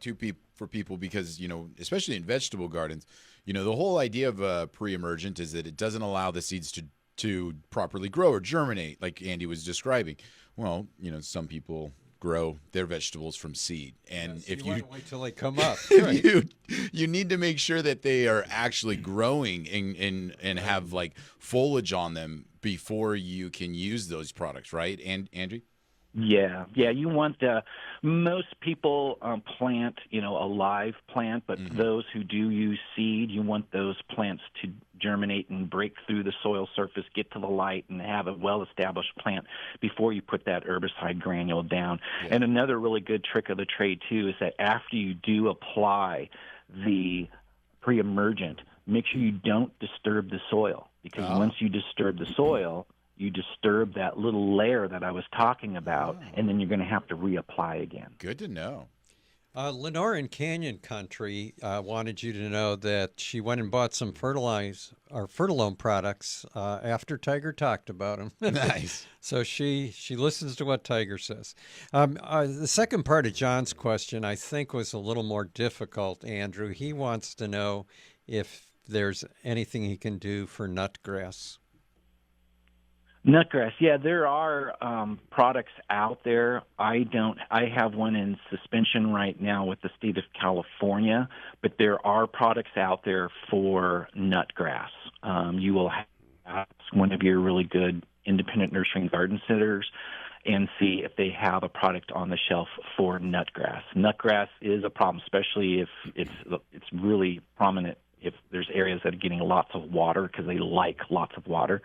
for people because, especially in vegetable gardens, the whole idea of a pre-emergent is that it doesn't allow the seeds to properly grow or germinate, like Andy was describing. Well, some people grow their vegetables from seed, and
Yes,
if
you want to wait till they come up,
you need to make sure that they are actually growing and have like foliage on them before you can use those products, right? And Andrew?
Yeah. You want most people plant, a live plant, but those who do use seed, you want those plants to germinate and break through the soil surface, get to the light, and have a well-established plant before you put that herbicide granule down. Yeah. And another really good trick of the trade, too, is that after you do apply the pre-emergent, make sure you don't disturb the soil, because once you disturb the soil, you disturb that little layer that I was talking about, and then you're going to have to reapply again.
Good to know.
Lenore in Canyon Country wanted you to know that she went and bought some Ferti-lome products after Tiger talked about them.
Nice.
So she listens to what Tiger says. The second part of John's question, I think, was a little more difficult, Andrew. He wants to know if there's anything he can do for nutgrass.
Nutgrass, yeah, there are products out there. I have one in suspension right now with the state of California, but there are products out there for nutgrass. You will ask one of your really good independent nursery and garden centers and see if they have a product on the shelf for nutgrass. Nutgrass is a problem, especially if it's really prominent if there's areas that are getting lots of water, because they like lots of water.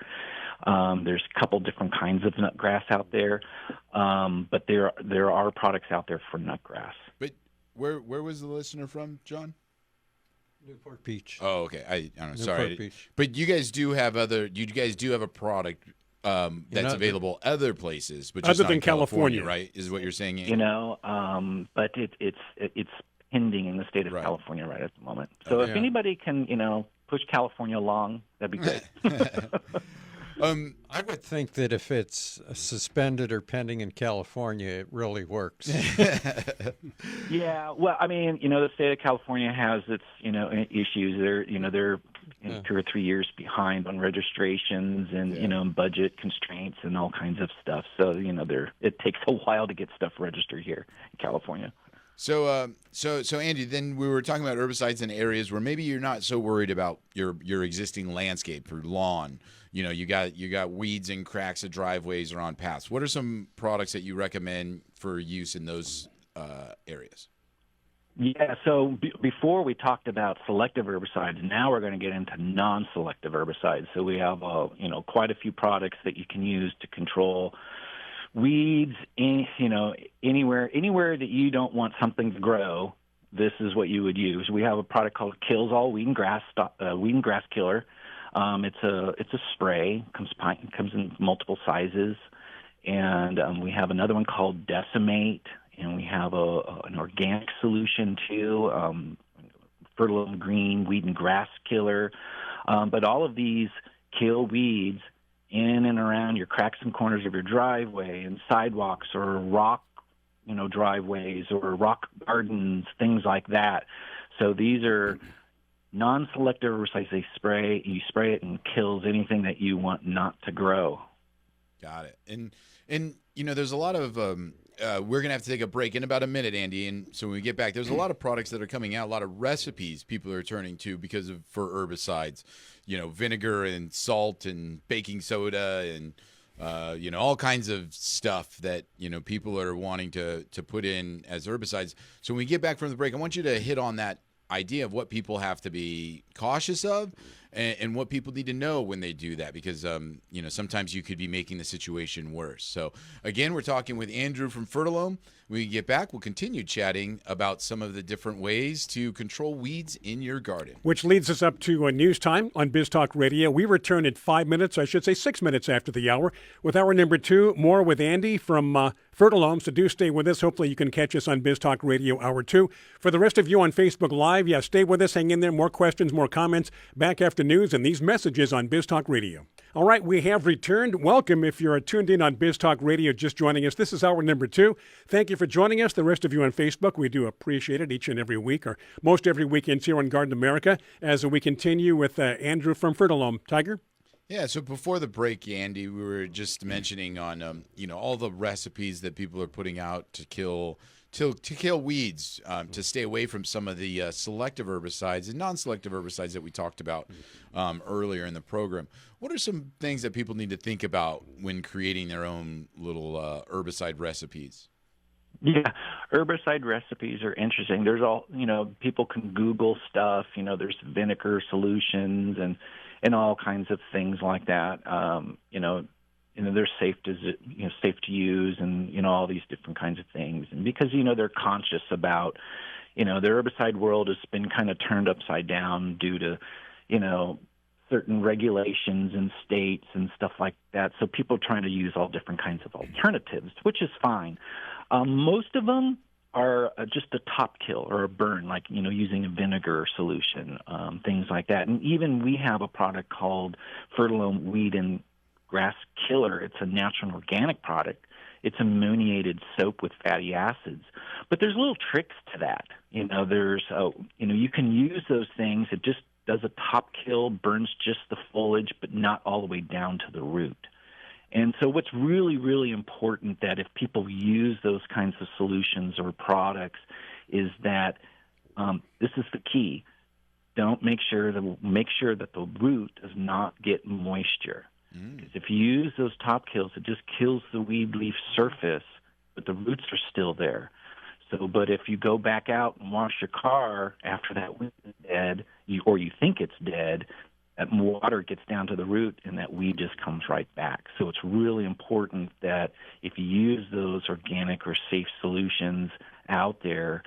There's a couple different kinds of nutgrass out there, but there are products out there for nutgrass.
But where was the listener from, John?
Newport Beach.
Oh, okay. I don't know.
Newport
Sorry.
Beach.
But you guys do have a product that's available other places, but just
other
not
than
in California,
California,
right? Is what you're saying?
But it's pending in the state of
Right.
California right at the moment. So if
yeah.
anybody can, push California along, that'd be great.
I would think that if it's suspended or pending in California, it really works.
Yeah, well, I mean, the state of California has its, issues. They're 2 or 3 years behind on registrations and, budget constraints and all kinds of stuff. So, it takes a while to get stuff registered here in California.
So Andy, then we were talking about herbicides in areas where maybe you're not so worried about your existing landscape or lawn. You got weeds and cracks of driveways or on paths. What are some products that you recommend for use in those areas?
Yeah, so before we talked about selective herbicides, now we're going to get into non-selective herbicides. So we have, quite a few products that you can use to control weeds, anywhere that you don't want something to grow. This is what you would use. We have a product called Kills All Weed and Grass Killer. It's a spray. Comes in multiple sizes, and we have another one called Decimate, and we have an organic solution too. Ferti-lome Green Weed and Grass Killer, but all of these kill weeds in and around your cracks and corners of your driveway and sidewalks or rock, driveways or rock gardens, things like that. So these are non-selective herbicides. You spray it and kills anything that you want not to grow.
Got it. And there's a lot of we're gonna have to take a break in about a minute, Andy. And so when we get back, there's a lot of products that are coming out, a lot of recipes people are turning to for herbicides. Vinegar and salt and baking soda and all kinds of stuff that people are wanting to put in as herbicides. So when we get back from the break, I want you to hit on that idea of what people have to be cautious of and what people need to know when they do that, because sometimes you could be making the situation worse. So again, we're talking with Andrew from Ferti-lome. When we get back, we'll continue chatting about some of the different ways to control weeds in your garden.
Which leads us up to news time on Biz Talk Radio. We return at 6 minutes after the hour with hour number 2. More with Andy from Ferti-lome. So do stay with us. Hopefully you can catch us on Biz Talk Radio hour 2. For the rest of you on Facebook Live, stay with us. Hang in there. More questions, more comments back after news and these messages on Biz Talk Radio. All right, we have returned. Welcome if you're tuned in on Biz Talk Radio, just joining us. This is hour number 2. Thank you for joining us. The rest of you on Facebook, we do appreciate it each and every week, or most every weekend here on Garden America, as we continue with Andrew from Ferti-lome. Tiger?
Yeah, so before the break, Andy, we were just mentioning on all the recipes that people are putting out to kill weeds, to stay away from some of the selective herbicides and non-selective herbicides that we talked about earlier in the program. What are some things that people need to think about when creating their own little herbicide recipes?
Yeah, herbicide recipes are interesting. There's people can Google stuff. There's vinegar solutions and all kinds of things like that. They're safe to use, and all these different kinds of things. And because they're conscious about, the herbicide world has been kind of turned upside down due to, certain regulations in states and stuff like that. So people are trying to use all different kinds of alternatives, which is fine. Most of them are just a top kill or a burn, like, using a vinegar solution, things like that. And even we have a product called Ferti-lome Weed and Grass Killer. It's a natural and organic product. It's ammoniated soap with fatty acids. But there's little tricks to that. You can use those things. It just does a top kill, burns just the foliage, but not all the way down to the root. And so what's really, really important that if people use those kinds of solutions or products is that this is the key. Make sure that the root does not get moisture. Because if you use those top kills, it just kills the weed leaf surface, but the roots are still there. But if you go back out and wash your car after that weed is dead, or you think it's dead, that water gets down to the root and that weed just comes right back. So it's really important that if you use those organic or safe solutions out there,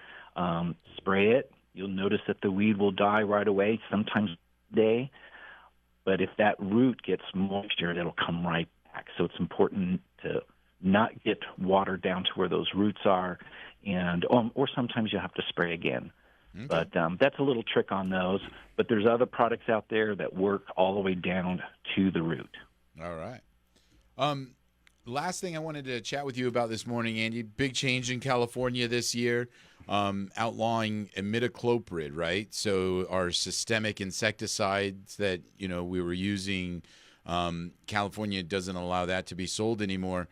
spray it. You'll notice that the weed will die right away, sometimes a day. But if that root gets moisture, it'll come right back. So it's important to not get water down to where those roots are and or sometimes you have to spray again. Okay. But that's a little trick on those. But there's other products out there that work all the way down to the root.
All right. Last thing I wanted to chat with you about this morning, Andy, big change in California this year, outlawing imidacloprid, right? So our systemic insecticides that, we were using, California doesn't allow that to be sold anymore.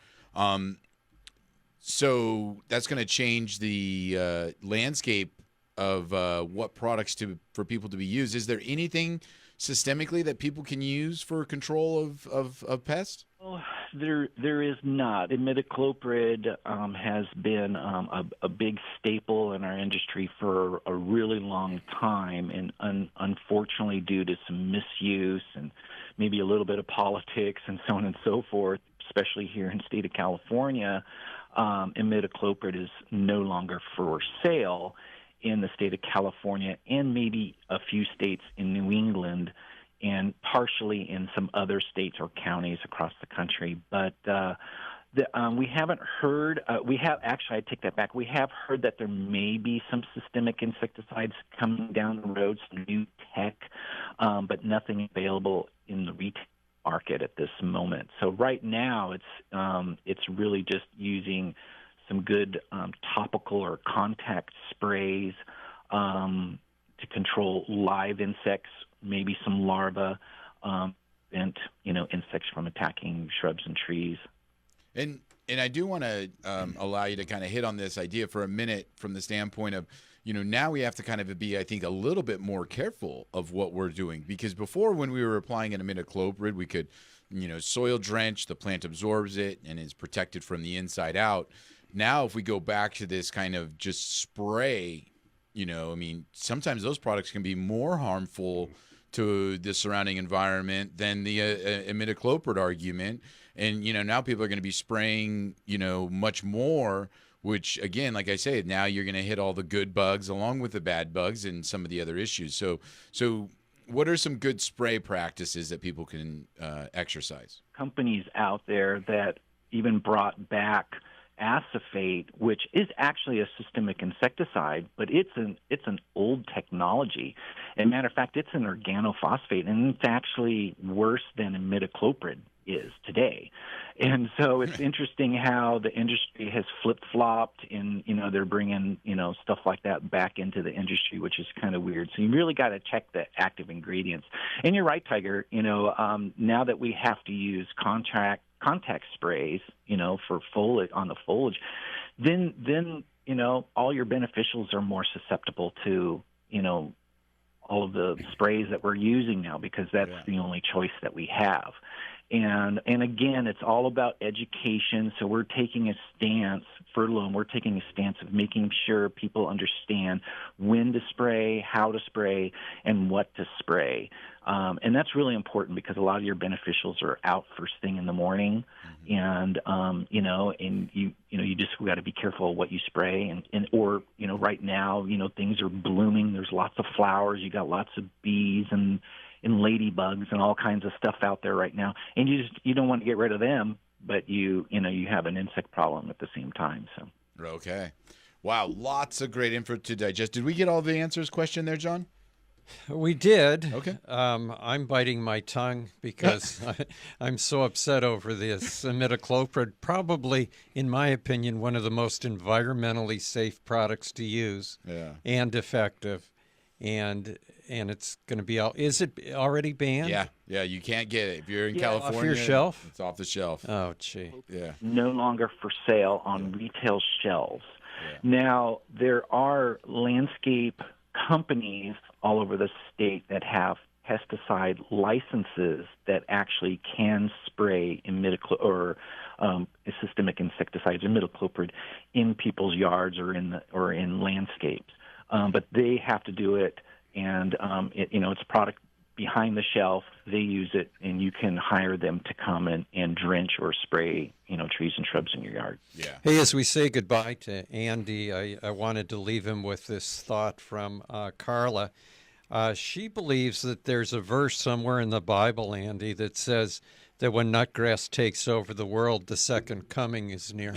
So that's going to change the landscape of what products for people to be used. Is there anything systemically that people can use for control of pests?
Well, there is not. Imidacloprid has been a big staple in our industry for a really long time, and unfortunately, due to some misuse and maybe a little bit of politics and so on and so forth, especially here in the state of California, imidacloprid is no longer for sale in the state of California and maybe a few states in New England and partially in some other states or counties across the country. But we haven't heard, I take that back. We have heard that there may be some systemic insecticides coming down the road, some new tech, but nothing available in the retail market at this moment. So right now it's really just using some good topical or contact sprays to control live insects, maybe some larvae, and insects from attacking shrubs and trees.
And I do want to allow you to kind of hit on this idea for a minute from the standpoint of, now we have to kind of be, I think, a little bit more careful of what we're doing, because before, when we were applying an imidacloprid, we could, soil drench, the plant absorbs it and is protected from the inside out. Now, if we go back to this kind of just spray, sometimes those products can be more harmful to the surrounding environment than the imidacloprid argument. And, now people are going to be spraying, much more, which, again, like I say, now you're going to hit all the good bugs along with the bad bugs and some of the other issues. So what are some good spray practices that people can exercise? Companies
out there that even brought back acephate, which is actually a systemic insecticide, but it's an old technology. As a matter of fact, it's an organophosphate, and it's actually worse than imidacloprid is today. And so it's interesting how the industry has flip-flopped, and they're bringing stuff like that back into the industry, which is kind of weird. So you really got to check the active ingredients. And you're right, Tiger. Now that we have to use contact sprays, for foliage on the foliage, then all your beneficials are more susceptible to all of the sprays that we're using now, because that's the only choice that we have. And again, it's all about education. So we're taking a stance, Ferti-lome, we're taking a stance of making sure people understand when to spray, how to spray, and what to spray. And that's really important, because a lot of your beneficials are out first thing in the morning, and you just got to be careful of what you spray, or right now things are blooming. There's lots of flowers. You got lots of bees and ladybugs and all kinds of stuff out there right now, and you don't want to get rid of them, but you have an insect problem at the same time. So
okay, wow, lots of great info to digest. Did we get all the answers question there, John?
We did.
Okay.
I'm biting my tongue because I'm so upset over this imidacloprid. Probably, in my opinion, one of the most environmentally safe products to use, and effective. And it's going to be out. Is it already banned?
Yeah, you can't get it if you're in California.
Off your shelf.
It's off the shelf.
Oh, gee.
Yeah.
No longer for sale on retail shelves. Yeah. Now there are landscape companies all over the state that have pesticide licenses that actually can spray systemic insecticides, imidacloprid, in people's yards or in landscapes. But they have to do it, and it's a product behind the shelf. They use it, and you can hire them to come and drench or spray, trees and shrubs in your yard.
Yeah.
Hey, as we say goodbye to Andy, I wanted to leave him with this thought from Carla. She believes that there's a verse somewhere in the Bible, Andy, that says, that when nutgrass takes over the world, the second coming is near.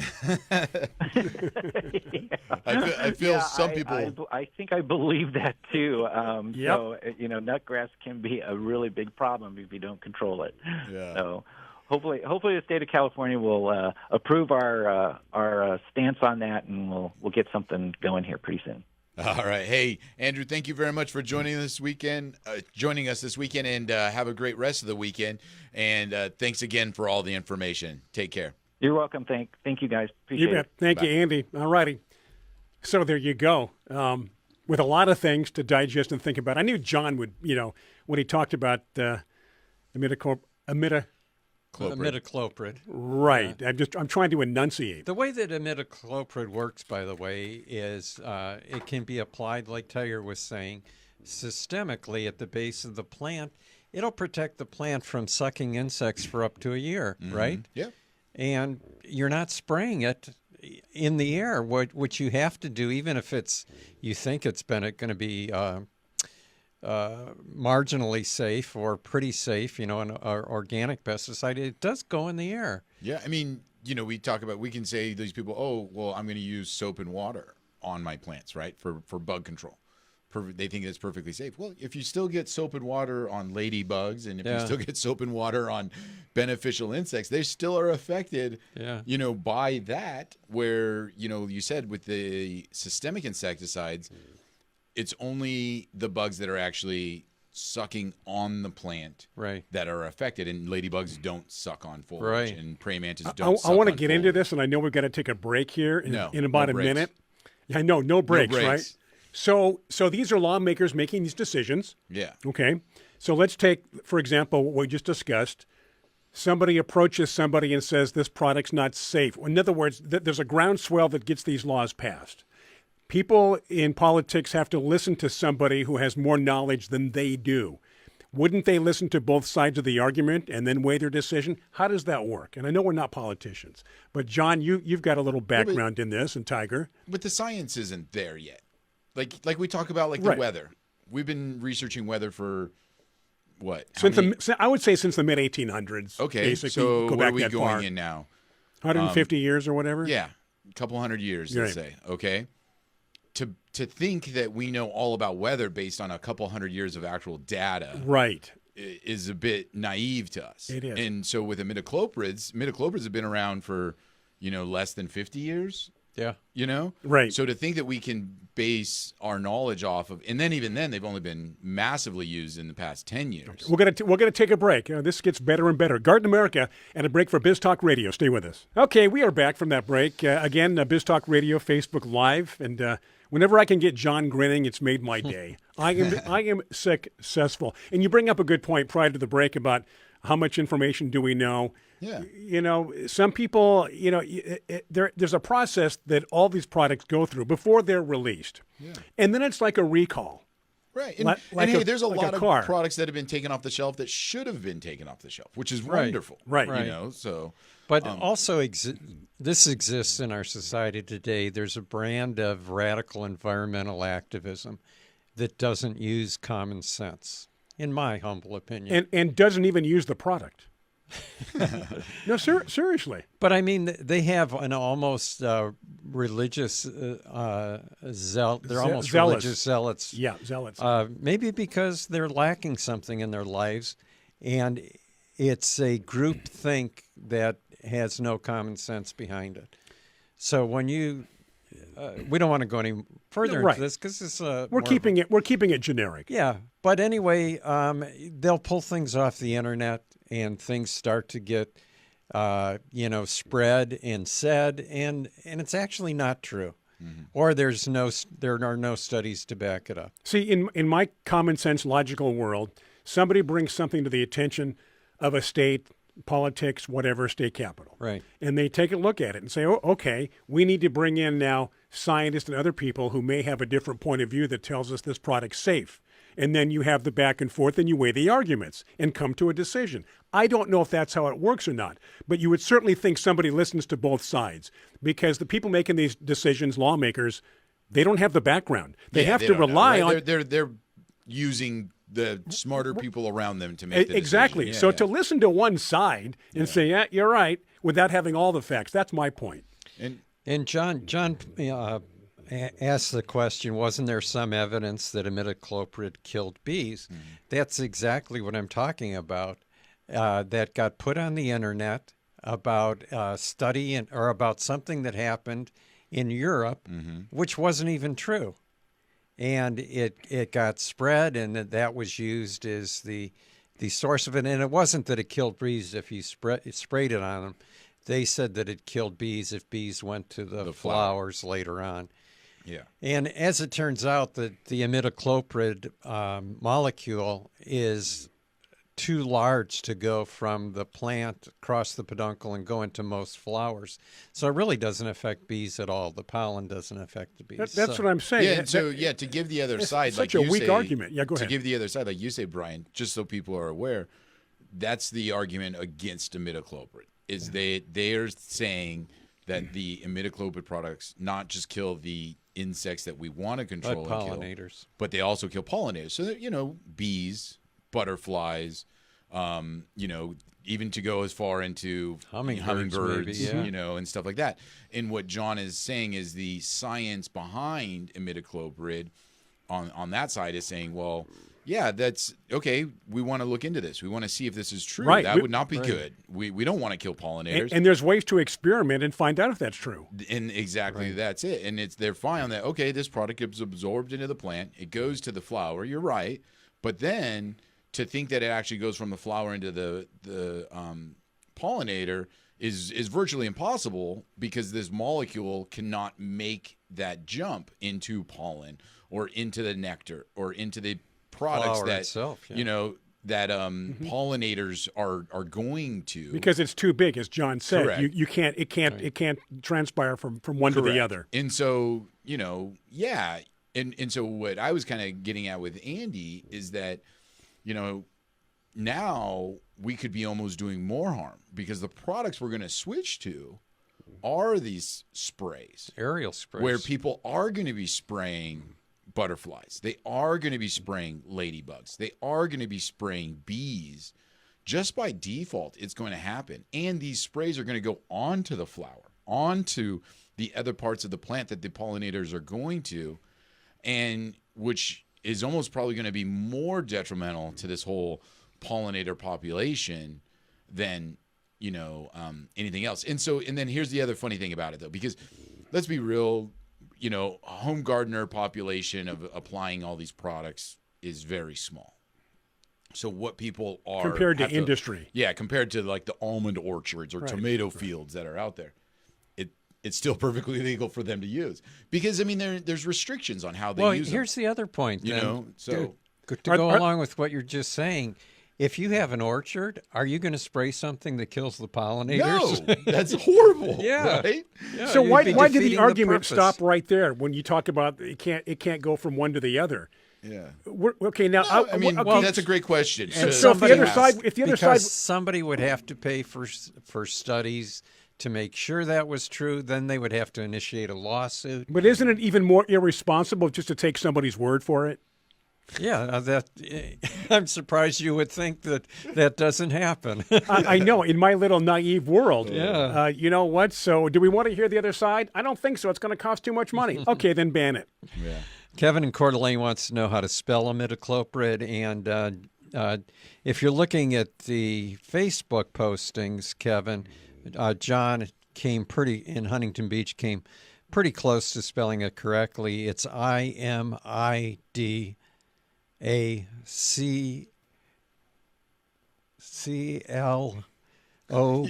I feel some people.
I think I believe that too.
Yep.
So nutgrass can be a really big problem if you don't control it.
Yeah.
So hopefully the state of California will approve our stance on that, and we'll get something going here pretty soon.
All right. Hey, Andrew, thank you very much for joining us this weekend, and have a great rest of the weekend. And thanks again for all the information. Take care.
You're welcome. Thank you guys. Appreciate
You bet.
it.
Thank you, Andy. All righty. So there you go. With a lot of things to digest and think about. I knew John would, when he talked about
Imidacloprid.
Right. Yeah. I'm trying to enunciate.
The way that imidacloprid works, by the way, is it can be applied, like Tiger was saying, systemically at the base of the plant. It'll protect the plant from sucking insects for up to a year, right?
Yeah.
And you're not spraying it in the air, which you have to do, even if you think it's going to be marginally safe or pretty safe, an organic pesticide. It does go in the air.
Yeah. I mean, we can say these people, oh, well, I'm going to use soap and water on my plants, right, for bug control. They think it's perfectly safe. Well, if you still get soap and water on ladybugs, and if you still get soap and water on beneficial insects, they still are affected, by that, where, you said with the systemic insecticides, it's only the bugs that are actually sucking on the plant that are affected, and ladybugs don't suck on foliage, and praying mantis don't suck
I want to
on
get
foliage.
into this, and I know we've got to take a break here in about a
breaks.
minute. I know, no breaks,
breaks.
right? So these are lawmakers making these decisions.
Yeah.
Okay. So let's take, for example, what we just discussed. Somebody approaches somebody and says this product's not safe. In other words, there's a groundswell that gets these laws passed. People in politics have to listen to somebody who has more knowledge than they do. Wouldn't they listen to both sides of the argument and then weigh their decision? How does that work? And I know we're not politicians, but John, you've got a little background in this, and Tiger.
But the science isn't there yet. Like we talk about the weather. We've been researching weather for what?
I would say since the mid 1800s.
Okay,
basically,
so
go
what
back
are we
that
going
far.
in now?
150 years or whatever.
Yeah, a couple hundred years, let's say. Okay, to think that we know all about weather based on a couple hundred years of actual data,
right,
is a bit naive to us.
It is.
And so with the midicloprids have been around for less than 50 years.
Yeah.
Right.
So to think that we can base our knowledge off of, and then even then they've only been massively used in the past 10 years.
We're gonna take a break. This gets better and better. Garden America, and a break for Biz Talk Radio. Stay with us. Okay, we are back from that break. Again, Biz Talk Radio, Facebook Live, and whenever I can get John grinning, it's made my day. I am successful. And you bring up a good point prior to the break about how much information do we know.
Yeah.
Some people, there's a process that all these products go through before they're released. Yeah. And then it's like a recall.
Right. And hey, there's a lot of products that have been taken off the shelf that should have been taken off the shelf, which is wonderful.
Right.
But also this exists in our society today. There's a brand of radical environmental activism that doesn't use common sense, in my humble opinion.
And doesn't even use the product. No, seriously.
But I mean, they have an almost religious They're almost
zealous.
religious zealots.
Yeah, zealots.
Maybe because they're lacking something in their lives, and it's a group think that has no common sense behind it. So when you, we don't want to go any further into this because it's
we're keeping it generic.
Yeah, but anyway, they'll pull things off the internet, and things start to get, spread and said, and it's actually not true, or there are no studies to back it up.
See, in my common sense, logical world, somebody brings something to the attention of a state, politics, whatever, state capital,
right?
And they take a look at it and say, "Oh, okay, we need to bring in now scientists and other people who may have a different point of view that tells us this product's safe." And then you have the back and forth and you weigh the arguments and come to a decision. I don't know if that's how it works or not, but you would certainly think somebody listens to both sides, because the people making these decisions, lawmakers, they don't have the background. They have to rely on.
They're using the smarter people around them to make the
Exactly.
decision.
So to listen to one side and say, yeah, you're right, without having all the facts, that's my point.
And John asked the question, wasn't there some evidence that imidacloprid killed bees? Mm-hmm. That's exactly what I'm talking about. That got put on the internet about study or about something that happened in Europe, which wasn't even true. And it got spread, and that was used as the source of it. And it wasn't that it killed bees if you sprayed it on them. They said that it killed bees if bees went to the flowers later on.
Yeah.
And as it turns out, the imidacloprid molecule is too large to go from the plant across the peduncle and go into most flowers. So it really doesn't affect bees at all. The pollen doesn't affect the bees.
That's what I'm saying.
Yeah, and so to give the other side,
such
like
a weak argument. Yeah, go ahead.
To give the other side, like you say, Brian, just so people are aware, that's the argument against imidacloprid. Is they are saying that the imidacloprid products not just kill the insects that we want to control
but
and
pollinators,
kill, but they also kill pollinators. So that, bees, butterflies, even to go as far into hummingbirds,
maybe,
and stuff like that. And what John is saying is the science behind imidacloprid on that side is saying, well, yeah, that's okay. We want to look into this. We want to see if this is true.
Right.
That would not be good. We don't want to kill pollinators.
And there's ways to experiment and find out if that's true.
And exactly that's it. And they're fine on that. Okay, this product gets absorbed into the plant. It goes to the flower. You're right. But then to think that it actually goes from the flower into the pollinator is virtually impossible, because this molecule cannot make that jump into pollen or into the nectar or into the products
flower
that
itself,
that pollinators are going to,
because it's too big, as John said.
Correct.
It can't transpire from one to the other.
And so and so what I was kind of getting at with Andy is that now we could be almost doing more harm, because the products we're going to switch to are these sprays,
aerial sprays,
where people are going to be spraying butterflies. They are going to be spraying ladybugs. They are going to be spraying bees. Just by default, it's going to happen. And these sprays are going to go onto the flower, onto the other parts of the plant that the pollinators are going to, and which is almost probably going to be more detrimental to this whole pollinator population than anything else. And then here's the other funny thing about it, though, because let's be real, home gardener population of applying all these products is very small. So what people are
compared to industry,
compared to like the almond orchards or tomato fields that are out there, it's still perfectly legal for them to use, because there's restrictions on how they use them.
Here's the other point.
So
to go along with what you're just saying, if you have an orchard, are you going to spray something that kills the pollinators?
No, that's horrible.
Right?
Yeah, so why did the argument stop right there when you talk about it can't go from one to the other?
Yeah.
Okay, now
that's a great question.
So if the other side,
somebody would have to pay for studies to make sure that was true, then they would have to initiate a lawsuit.
But isn't it even more irresponsible just to take somebody's word for it?
Yeah, I'm surprised you would think that doesn't happen.
I know, in my little naive world.
Yeah.
You know what? So do we want to hear the other side? I don't think so. It's going to cost too much money. Okay, then ban it.
Yeah.
Kevin in Coeur d'Alene wants to know how to spell imidacloprid, and if you're looking at the Facebook postings, Kevin, John in Huntington Beach came pretty close to spelling it correctly. It's IMIDACLO.
You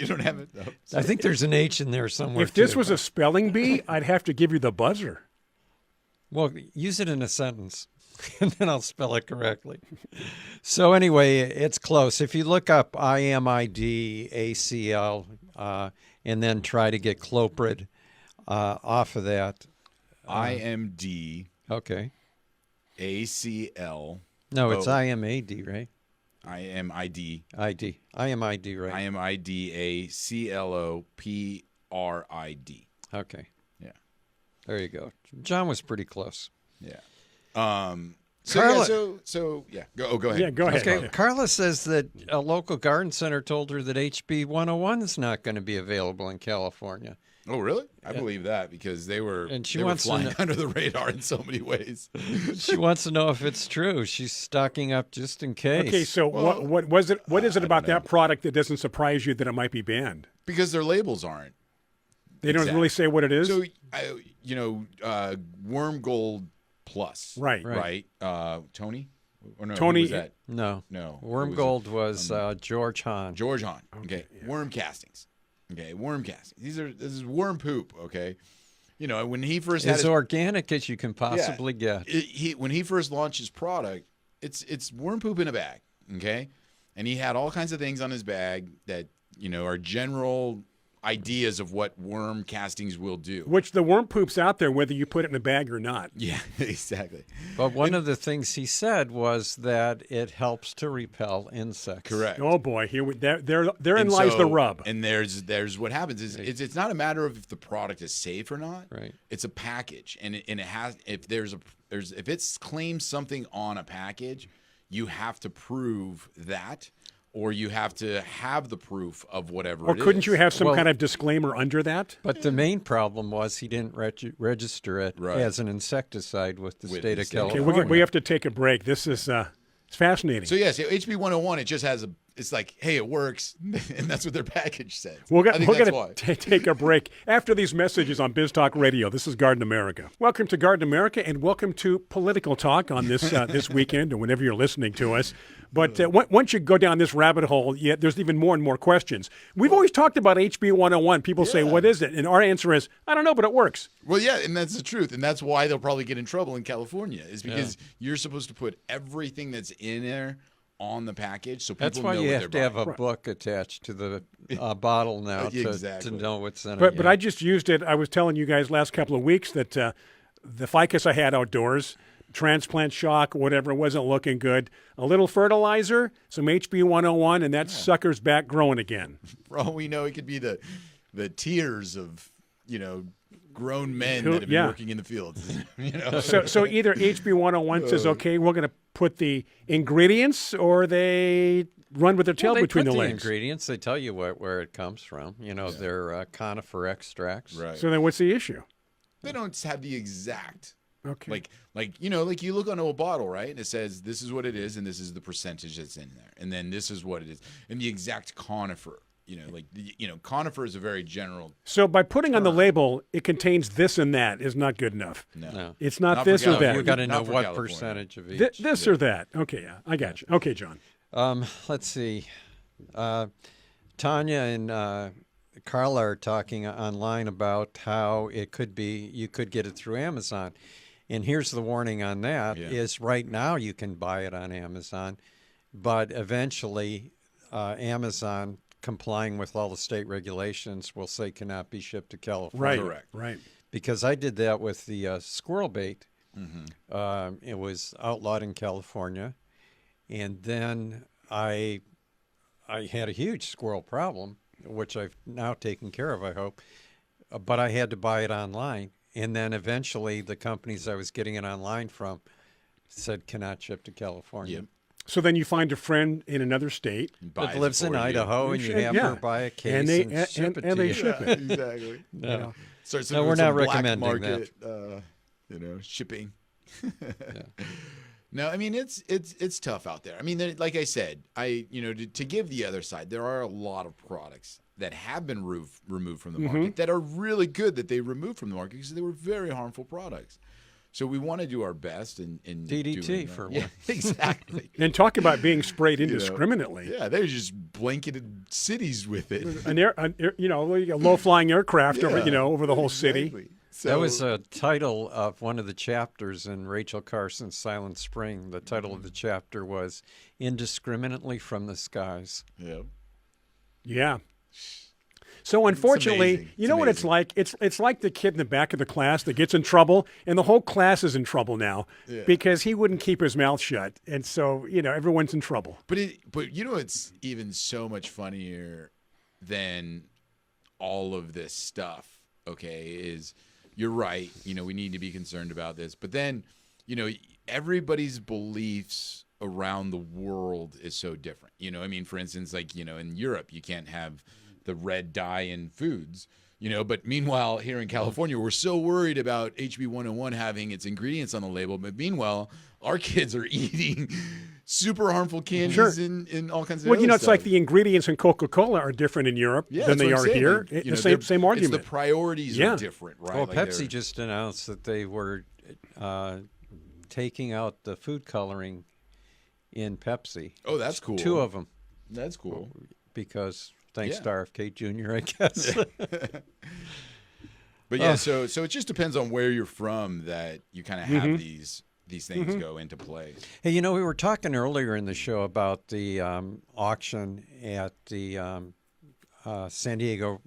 don't have it, though.
I think there's an H in there somewhere.
If this was a spelling bee, I'd have to give you the buzzer.
Well, use it in a sentence, and then I'll spell it correctly. So anyway, it's close. If you look up IMIDACL and then try to get cloprid off of that.
IMD.
Okay.
ACL.
No, it's IMAD, right?
IMID.
IMID, right?
IMIDACLOPRID.
Okay.
Yeah.
There you go. John was pretty close.
Yeah. So
Carla-
Go ahead.
Yeah, go ahead.
Okay, Carla says that a local garden center told her that HB 101 is not going to be available in California.
Oh, really? I believe that because they were
And she
they were
wants to
flying
know-
under the radar in so many ways.
She wants to know if it's true. She's stocking up just in case.
Okay, so what was it? What is it about that product that doesn't surprise you that it might be banned?
Because their labels aren't.
They don't really say what it is.
So, Worm Gold Plus.
Right.
Right. Tony? Or no,
Tony-
who was that?
No.
No.
Worm
Who was
Gold was George Hahn.
George Hahn. Okay. Worm castings. Okay. Worm castings. This is worm poop. Okay. When he first had
As organic as you can possibly get.
when he first launched his product, it's worm poop in a bag. Okay. And he had all kinds of things on his bag that, are general ideas of what worm castings will do.
Which the worm poop's out there whether you put it in a bag or not.
Yeah, exactly.
But one of the things he said was that it helps to repel insects.
Correct.
Oh boy, therein
And
lies the
so-
rub.
And there's what happens is it's not a matter of if the product is safe or not.
Right.
It's a package, and it has if it's claims something on a package, you have to prove that, or you have to have the proof of whatever.
Or
it
couldn't
is.
you have some
Well-
kind of disclaimer under that?
But the main problem was he didn't register it
Right.
as an insecticide with the
With
state
the
of
state of
California.
We have to take a break. This is it's fascinating.
So yes, HB 101. It just has it's like, hey, it works, and that's what their package says.
We're
I think
going
that's why.
to take a break after these messages on Biz Talk Radio. This is Garden America. Welcome to Garden America, and welcome to Political Talk on this this weekend, or whenever you're listening to us. But once you go down this rabbit hole, there's even more and more questions. We've always talked about HB 101. People say, what is it? And our answer is, I don't know, but it works.
Well, yeah, and that's the truth, and that's why they'll probably get in trouble in California, is because you're supposed to put everything that's in there on the package, so people
That's why
know
you
what
have
they're
to have
buying.
a book attached to the bottle now
Exactly.
to know what's in
But
it.
but I just used it. I was telling you guys last couple of weeks that the ficus I had outdoors, transplant shock, whatever, wasn't looking good. A little fertilizer, some HB 101, and that sucker's back growing again.
For all we know, it could be the tears of grown men
Who-
that have been
yeah.
working in the fields.
So either HB 101 says, okay, we're going to put the ingredients, or they run with their tail
Well, they
between
put
the
the
legs.
ingredients. They tell you where it comes from. They're conifer extracts.
Right.
So then what's the issue?
They don't have the exact.
Okay.
Like you look onto a bottle, right? And it says this is what it is, and this is the percentage that's in there, and then this is what it is, and the exact conifer. Conifer is a very general.
So by putting on the label, it contains this and that is not good enough.
No.
It's not
Not for
this or
California.
that.
You got to know
Not for
what
California.
percentage of each.
This or that. Okay, yeah, I got you. Okay, John.
Let's see. Tanya and Carla are talking online about how it could be you could get it through Amazon. And here's the warning on that is right now you can buy it on Amazon, but eventually Amazon, complying with all the state regulations, will say cannot be shipped to California.
Right.
Correct.
Right.
Because I did that with the squirrel bait. It was outlawed in California. And then I had a huge squirrel problem, which I've now taken care of, I hope. But I had to buy it online. And then eventually the companies I was getting it online from said cannot ship to California.
Yep.
So then you find a friend in another state,
buys
That
it
lives in
for you.
Idaho, and you have
Yeah.
her buy a case
and
and,
they
ship it
and
to
they
you.
ship it.
Exactly.
No.
Starts
No,
with
we're
some
not
black
recommending
market, shipping. No, I mean it's tough out there. I mean, like I said, to give the other side, there are a lot of products that have been removed from the market that are really good that they removed from the market because they were very harmful products. So we want to do our best in
DDT
doing that.
for
Yeah,
one.
exactly.
And talk about being sprayed indiscriminately.
Yeah, they just blanketed cities with it.
A low-flying aircraft over the whole city.
Exactly. So,
That was a title of one of the chapters in Rachel Carson's Silent Spring. The title of the chapter was Indiscriminately from the Skies.
yeah.
Yeah. So unfortunately,
amazing.
you know what it's like? It's like the kid in the back of the class that gets in trouble, and the whole class is in trouble now because he wouldn't keep his mouth shut, and so everyone's in trouble.
But it's even so much funnier than all of this stuff. Okay, is you're right. We need to be concerned about this, but then everybody's beliefs around the world is so different. I mean, for instance, like, in Europe, you can't have the red dye in foods, but meanwhile, here in California, we're so worried about HB101 having its ingredients on the label. But meanwhile, our kids are eating super harmful candies and all kinds of
Well,
other
it's
stuff.
like the ingredients in Coca-Cola are different in Europe than
that's
they
what I'm
are
saying.
here.
Like,
The same argument.
It's the priorities are different, right?
Well,
Like
Pepsi just announced that they were taking out the food coloring in Pepsi.
Oh, that's cool.
2 of them.
That's cool.
Because thanks to RFK Jr., I guess.
But yeah, so it just depends on where you're from that you kind of have these things go into play.
Hey, we were talking earlier in the show about the auction at the San Diego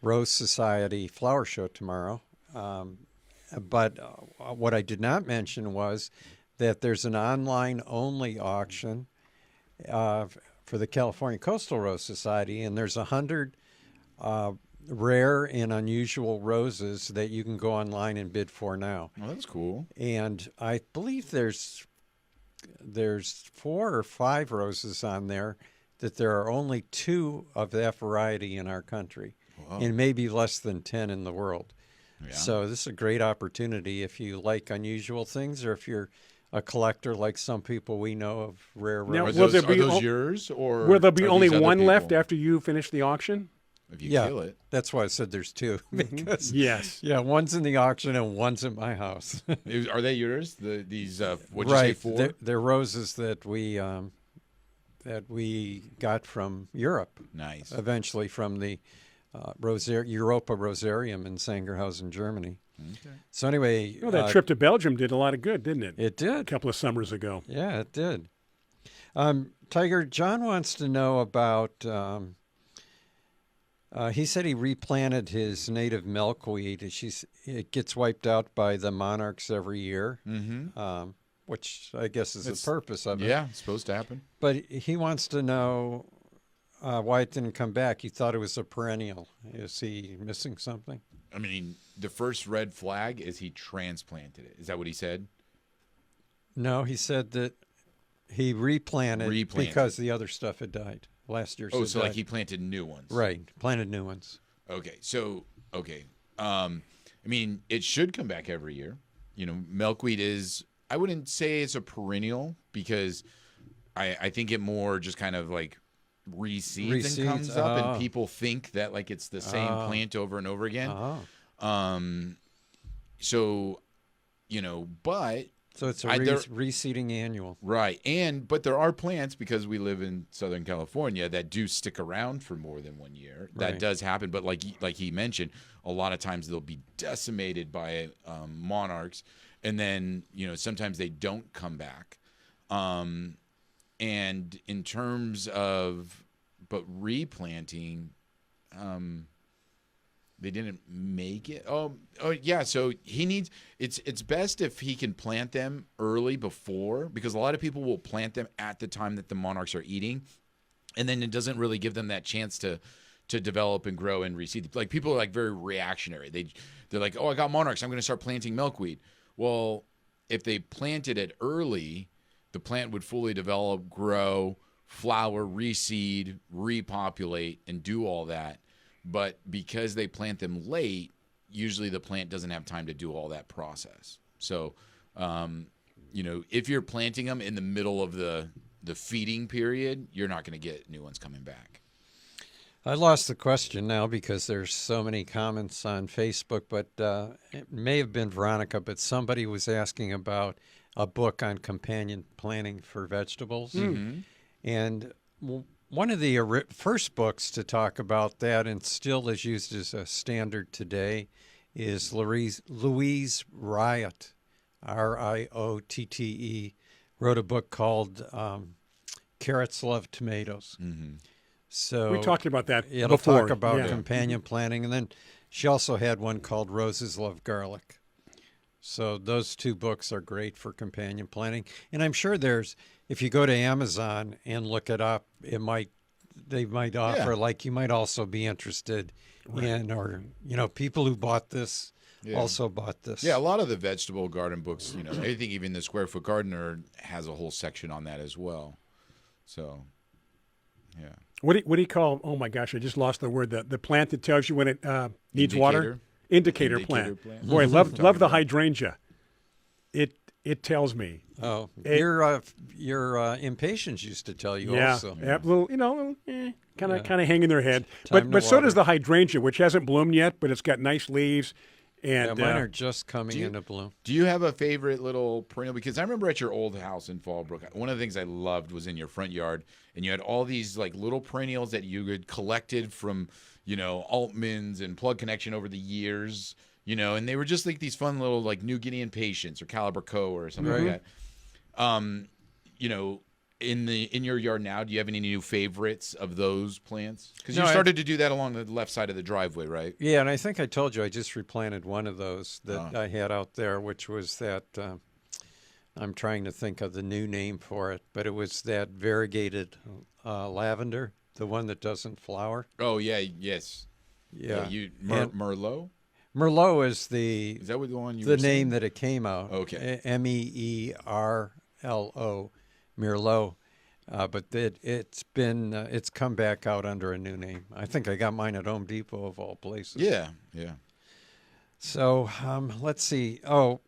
Rose Society Flower Show tomorrow. But what I did not mention was that there's an online-only auction for the California Coastal Rose Society, and there's 100 rare and unusual roses that you can go online and bid for now.
Well, that's cool.
And I believe there's 4 or 5 roses on there that there are only 2 of that variety in our country, and maybe less than 10 in the world.
Yeah.
So this is a great opportunity if you like unusual things, or if you're a collector like some people we know of rare
Now,
roses.
will there
Are
be
those yours, or
will there be
are
only
these other
one left
people?
after you finish the auction?
If you
Yeah.
kill it?
That's why I said there's 2. Because
Yes.
one's in the auction and one's in my house.
Are they yours? These what'd you
Right,
say, 4?
they're roses that we got from Europe.
Nice.
Eventually from the Europa Rosarium in Sangerhausen, Germany.
Okay.
So anyway,
That trip to Belgium did a lot of good, didn't it?
it
A
did.
couple of summers ago.
Yeah, it did. Tiger, John wants to know about. He said he replanted his native milkweed. It gets wiped out by the monarchs every year, which I guess is the purpose of it.
Yeah, it's supposed to happen.
But he wants to know why it didn't come back. He thought it was a perennial. Is he missing something?
I mean, the first red flag is he transplanted it. Is that what he said?
No, he said that he replanted. Because the other stuff had died. Last year's had
So
died.
like he planted new ones.
Right, planted new ones.
Okay. I mean, it should come back every year. Milkweed is, I wouldn't say it's a perennial, because I think it more just kind of like reseeds and comes up, and people think that like it's the same plant over and over again. But
So it's a reseeding annual.
right. But there are plants, because we live in Southern California, that do stick around for more than 1 year. That
Right.
does happen. But like he mentioned, a lot of times they'll be decimated by monarchs. And then, sometimes they don't come back. And in terms of, but replanting, they didn't make it. Oh yeah. So he needs. It's best if he can plant them early before, because a lot of people will plant them at the time that the monarchs are eating, and then it doesn't really give them that chance to develop and grow and reseed. Like, people are like very reactionary. They're like, oh, I got monarchs, I'm going to start planting milkweed. Well, if they planted it early, the plant would fully develop, grow, flower, reseed, repopulate, and do all that. But because they plant them late, usually the plant doesn't have time to do all that process. So, if you're planting them in the middle of the feeding period, you're not going to get new ones coming back.
I lost the question now because there's so many comments on Facebook, but it may have been Veronica, but somebody was asking about a book on companion planting for vegetables. And one of the first books to talk about that, and still is used as a standard today, is Louise Riott, Riotte, wrote a book called Carrots Love Tomatoes. So
We talked about that
it'll
before.
talk about
Yeah.
companion planting, and then she also had one called Roses Love Garlic. So those 2 books are great for companion planting, and I'm sure if you go to Amazon and look it up, they might offer, like, you might also be interested in, or people who bought this
Yeah.
also bought this.
Yeah, a lot of the vegetable garden books, I think even the Square Foot Gardener has a whole section on that as well. So, yeah.
What do you call? Oh my gosh, I just lost the word. The plant that tells you when it needs water. Indicator plant. Boy, I love the hydrangea. It tells me.
Oh, your impatiens used to tell you also.
Yeah, little, kind of hanging their head.
Time
But
to
so does
water.
the hydrangea, which hasn't bloomed yet, but it's got nice leaves. And
Mine are just coming into bloom.
Do you have a favorite little perennial? Because I remember at your old house in Fallbrook, one of the things I loved was in your front yard, and you had all these like little perennials that you had collected from, Altman's and Plug Connection over the years, and they were just like these fun little like New Guinean patience or Calibraco or something like that. In your yard now, do you have any new favorites of those plants? Because you started to do that along the left side of the driveway, right?
Yeah, and I think I told you I just replanted one of those that I had out there, which was that, I'm trying to think of the new name for it, but it was that variegated lavender, the one that doesn't flower.
Oh, yeah, yes.
Yeah.
Merlot?
Merlot is
Is that what the one you
the
were
name
saying?
that it came out.
Okay.
Merlo. Merlot. But it's come back out under a new name. I think I got mine at Home Depot of all places.
Yeah.
So let's see. Oh,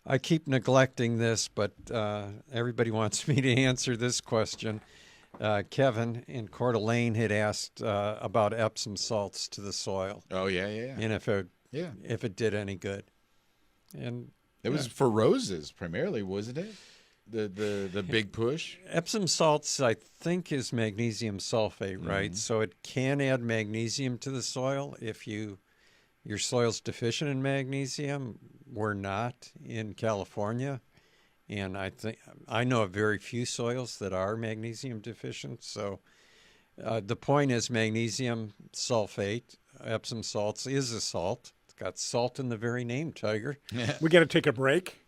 I keep neglecting this, but everybody wants me to answer this question. Kevin in Coeur d'Alene had asked about Epsom salts to the soil.
Oh, yeah.
And if it did any good. And
it was for roses primarily, wasn't it? The big push.
Epsom salts, I think, is magnesium sulfate, right? So it can add magnesium to the soil if your soil's deficient in magnesium. We're not in California, and I know of very few soils that are magnesium deficient. So the point is magnesium sulfate, Epsom salts, is a salt. It's got salt in the very name, Tiger.
we got to take a break.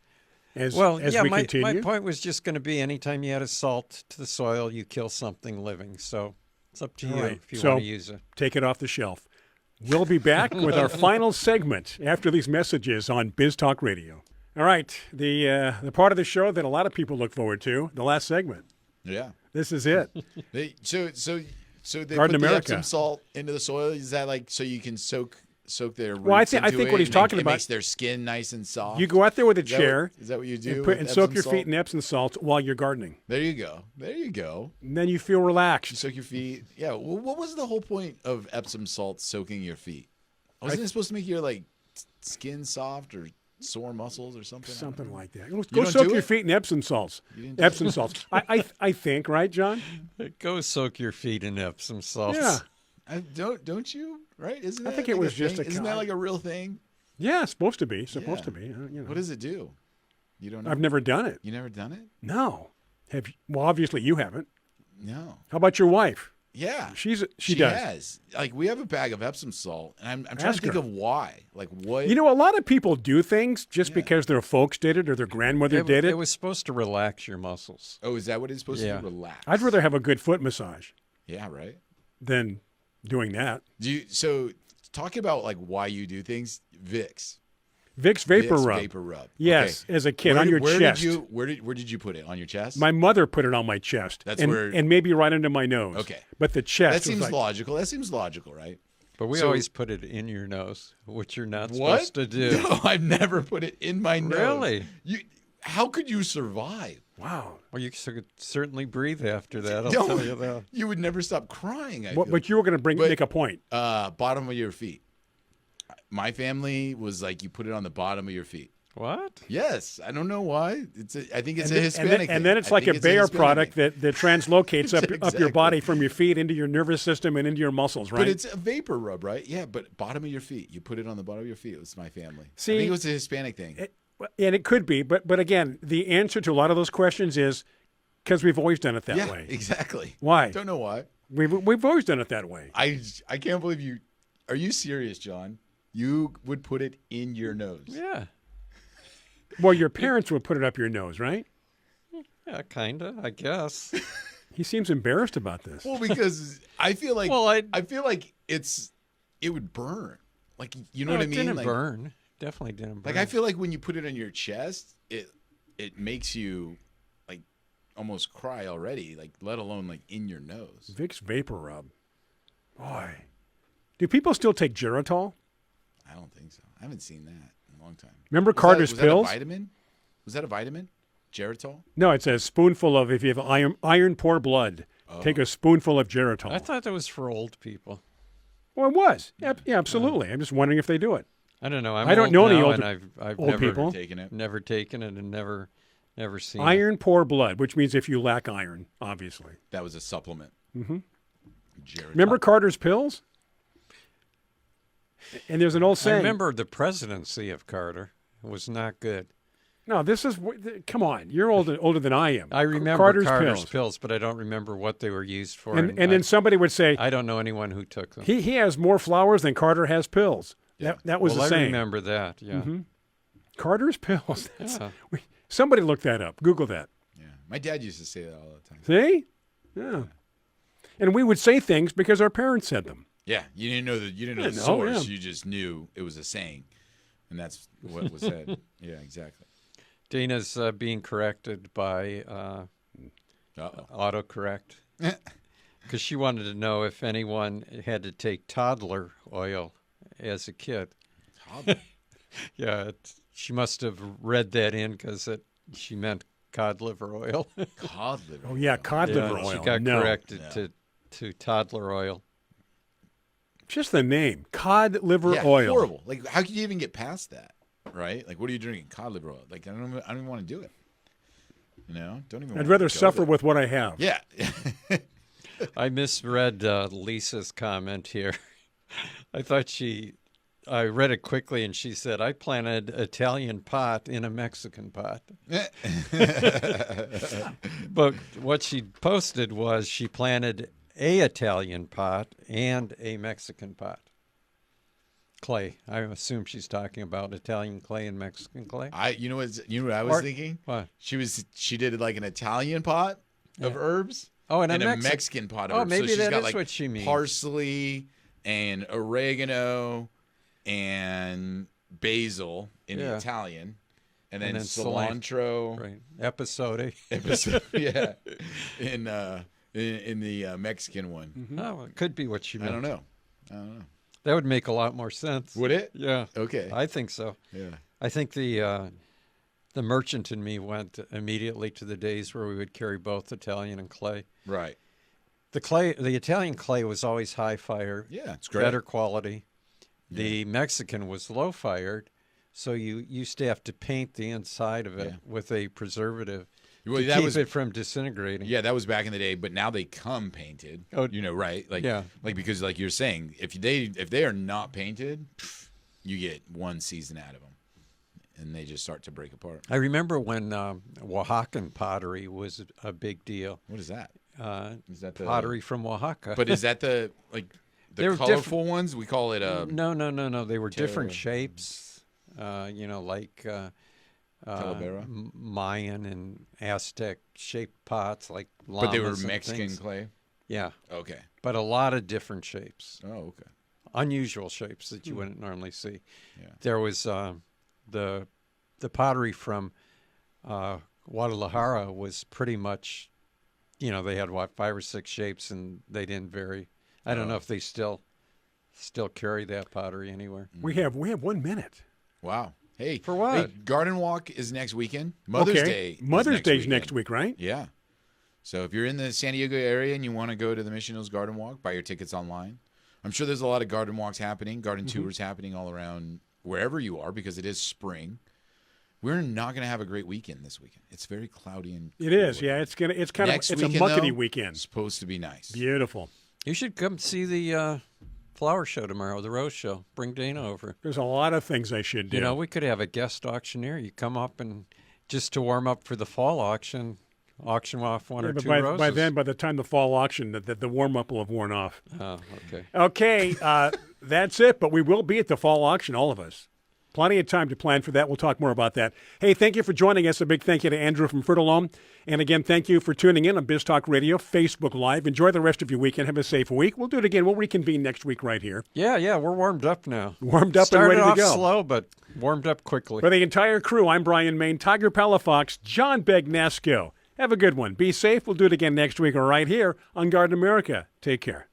As we continue.
My point was just going to be anytime you add a salt to the soil, you kill something living. So it's up to you if you want to use it.
Take it off the shelf. We'll be back with our final segment after these messages on Biz Talk Radio. All right, the part of the show that a lot of people look forward to, the last segment.
Yeah.
This is it.
So they
Garden
put the
America.
Epsom salt into the soil. Is that like so you can soak their roots
I think
into
what
it
he's
and
talking
it
about.
makes their skin nice and soft.
You go out there with a
Is that
chair.
Is that what you do?
And soak your
Epsom
feet in
salt?
Epsom salts while you're gardening.
There you go.
And then you feel
You
relaxed.
soak your feet. Yeah. Well, what was the whole point of Epsom salt soaking your feet? Wasn't it supposed to make your like skin soft or sore muscles or something?
Something like that.
You
Go
don't
soak
do
your
it?
feet in Epsom salts.
didn't do
Epsom salts. I think, right, John?
Go soak your feet in Epsom salts.
Yeah.
Don't you? Right? Isn't
I
that
think it
like
was
a
just
thing?
a
Isn't that like a real thing?
Yeah, it's supposed to be.
Yeah.
What
does it do? You don't know?
I've never done it.
You never done it?
No. Have you? Well, obviously you haven't.
No.
How about your wife?
Yeah.
She does.
has. Like we have a bag of Epsom salt, and I'm trying to
Ask
think
her.
of why. Like what?
You know, a lot of people do things just because their folks did it or their grandmother did it.
It was supposed to relax your muscles.
Oh, is that what it's supposed
Yeah.
to do? Relax.
I'd rather have a good foot massage
Yeah. Right.
than doing that.
So talking about like why you do things, Vicks.
Vicks Vapor
Vicks
Rub.
Vapor Rub.
Yes,
Okay.
as a kid on your chest.
Where did you put it on your chest?
My mother put it on my chest.
That's
and,
where-
and maybe right under my nose.
Okay.
But the chest
that
was
seems
like,
logical. That seems logical, right?
But we
So-
always put it in your nose, which you're not
What?
supposed to do.
No, I've never put it in my nose.
Really?
How could you survive?
wow.
Well, you could certainly breathe after that, I'll
No,
tell you that.
You would never stop crying.
But you were going to make a point.
Bottom of your feet. My family was like, you put it on the bottom of your feet.
What?
Yes, I don't know why. I think it's a
And
Hispanic
then,
thing.
and then it's
I
like
think
a
it's
Bayer
Hispanic
product
thing.
that translocates up your
Exactly.
body from your feet into your nervous system and into your muscles, right?
But it's a vapor rub, right? Yeah, but bottom of your feet. You put it on the bottom of your feet. It was my family. I
See,
think it was a Hispanic thing.
And it could be, but again, the answer to a lot of those questions is because we've always done it that
yeah,
way.
exactly.
Why?
Don't know why.
We've always done it that way.
I can't believe you. Are you serious, John? You would put it in your nose.
Yeah.
Well, your parents would put it up your nose, right?
Yeah, kind of, I guess.
He seems embarrassed about this.
Well, because I feel like
Well,
I feel like it would burn. Like, you know what I
It
mean?
didn't
Like,
burn. Definitely didn't burn.
like, I feel like when you put it on your chest, it makes you like almost cry already. Like, let alone like in your nose.
Vicks Vapor Rub. Boy, do people still take Geritol?
I don't think so. I haven't seen that in a long time.
Remember
Was
Carter's
that
pills?
a vitamin? Was that a vitamin? Geritol?
No, it says spoonful of, if you have iron poor blood, take a spoonful of Geritol.
I thought that was for old people.
Well, it was. Yeah, absolutely. I'm just wondering if they do it.
I don't know. I'm
I don't
old
know any
now,
old-
and I've
old
never
people.
Taking it.
never taken it and never seen it.
Iron poor blood, which means if you lack iron, obviously.
That was a supplement. Mm-hmm. Geritol.
Remember Carter's pills? And there's an old
I
saying.
remember the presidency of Carter. It was not good.
No, this is. Come on, you're older than I am.
I remember
Carter's
pills, but I don't remember what they were used for.
And then somebody would say,
I don't know anyone who took them.
he has more flowers than Carter has pills. That was
well,
the
I
saying.
remember that. Yeah.
Carter's pills.
Yeah.
Somebody look that up. Google that.
Yeah. My dad used to say that all the time.
See? Yeah. And we would say things because our parents said them.
Yeah. You didn't know the
know,
source.
yeah.
You just knew it was a saying. And that's what was said. Yeah, exactly.
Dana's being corrected by
Uh-oh.
autocorrect because she wanted to know if anyone had to take toddler oil as a kid.
Toddler.
Yeah, she must have read that in because she meant cod liver oil.
Cod liver.
Oh, yeah, cod liver oil.
She got
No.
corrected to toddler oil.
Just the name. Cod liver
Yeah,
oil.
horrible. Like, how can you even get past that? Right? Like, what are you drinking? Cod liver oil. Like, I don't even want to do it. You know? Don't even.
I'd
wanna
rather
go
suffer
there.
with what I have.
Yeah.
I misread Lisa's comment here. I read it quickly and she said, I planted Italian pot in a Mexican pot. But what she posted was she planted a Italian pot and a Mexican pot. Clay. I assume she's talking about Italian clay and Mexican clay.
You know what I was thinking?
What?
She did like an Italian pot of herbs.
Oh, and
a
a
Mexican pot of
Oh,
herbs.
maybe
so she's
that
got
is
like
what she means.
parsley and oregano and basil in the
Yeah.
Italian, and then
then
cilantro.
Right. Episode.
Yeah, in the Mexican one.
Oh, it could be what she meant.
I don't know.
That would make a lot more sense.
Would it?
Yeah.
Okay.
I think so.
Yeah.
I think the merchant in me went immediately to the days where we would carry both Italian and clay.
Right.
The Italian clay was always high fire.
Yeah, it's great.
Better quality. The Mexican was low fired, so you used to have to paint the inside of it with a preservative
Well,
to
that
keep
was
it from disintegrating.
Yeah, that was back in the day, but now they come painted.
Oh,
you know, right? Like,
yeah.
like because like you're saying, if they are not painted, you get one season out of them, and they just start to break apart.
I remember when Oaxacan pottery was a big deal.
What is that? Is that the
Pottery from Oaxaca.
But is that the
They were
colorful ones? We call it
No. They were different shapes. Like
Calavera?
Mayan and Aztec shaped pots, like llamas.
But they were
and
Mexican
things.
clay.
Yeah,
Okay.
but a lot of different shapes,
Oh, okay.
unusual shapes that you wouldn't normally see.
Yeah.
There was the pottery from Guadalajara was pretty much, they had 5 or 6 shapes and they didn't vary. I don't know if they still carry that pottery anywhere.
We have 1 minute.
Wow. Hey,
For what?
Hey, Garden Walk is next weekend. Mother's Day.
Mother's Day's
weekend.
next week, right?
Yeah. So if you're in the San Diego area and you want to go to the Mission Hills Garden Walk, buy your tickets online. I'm sure there's a lot of garden walks happening, garden tours happening all around wherever you are because it is spring. We're not going to have a great weekend this weekend. It's very cloudy and
It is.
cool.
Yeah, it's kind of
Next
it's a
weekend,
muckety
though,
weekend.
It's supposed to be nice.
Beautiful.
You should come see the flower show tomorrow, the Rose Show. Bring Dana over.
There's a lot of things I should do.
We could have a guest auctioneer. You come up and just to warm up for the fall auction off one or
but
two
by
roses.
by the time the fall auction, the warm up will have worn off.
Oh, okay.
Okay, that's it. But we will be at the fall auction, all of us. Plenty of time to plan for that. We'll talk more about that. Hey, thank you for joining us. A big thank you to Andrew from Ferti-lome. And again, thank you for tuning in on Biz Talk Radio, Facebook Live. Enjoy the rest of your weekend. Have a safe week. We'll do it again. We'll reconvene next week right here.
Yeah, we're warmed up now.
Warmed up
Started
and ready to go.
off slow, but warmed up quickly.
For the entire crew, I'm Brian Main, Tiger Palafox, John Begnasco. Have a good one. Be safe. We'll do it again next week right here on Garden America. Take care.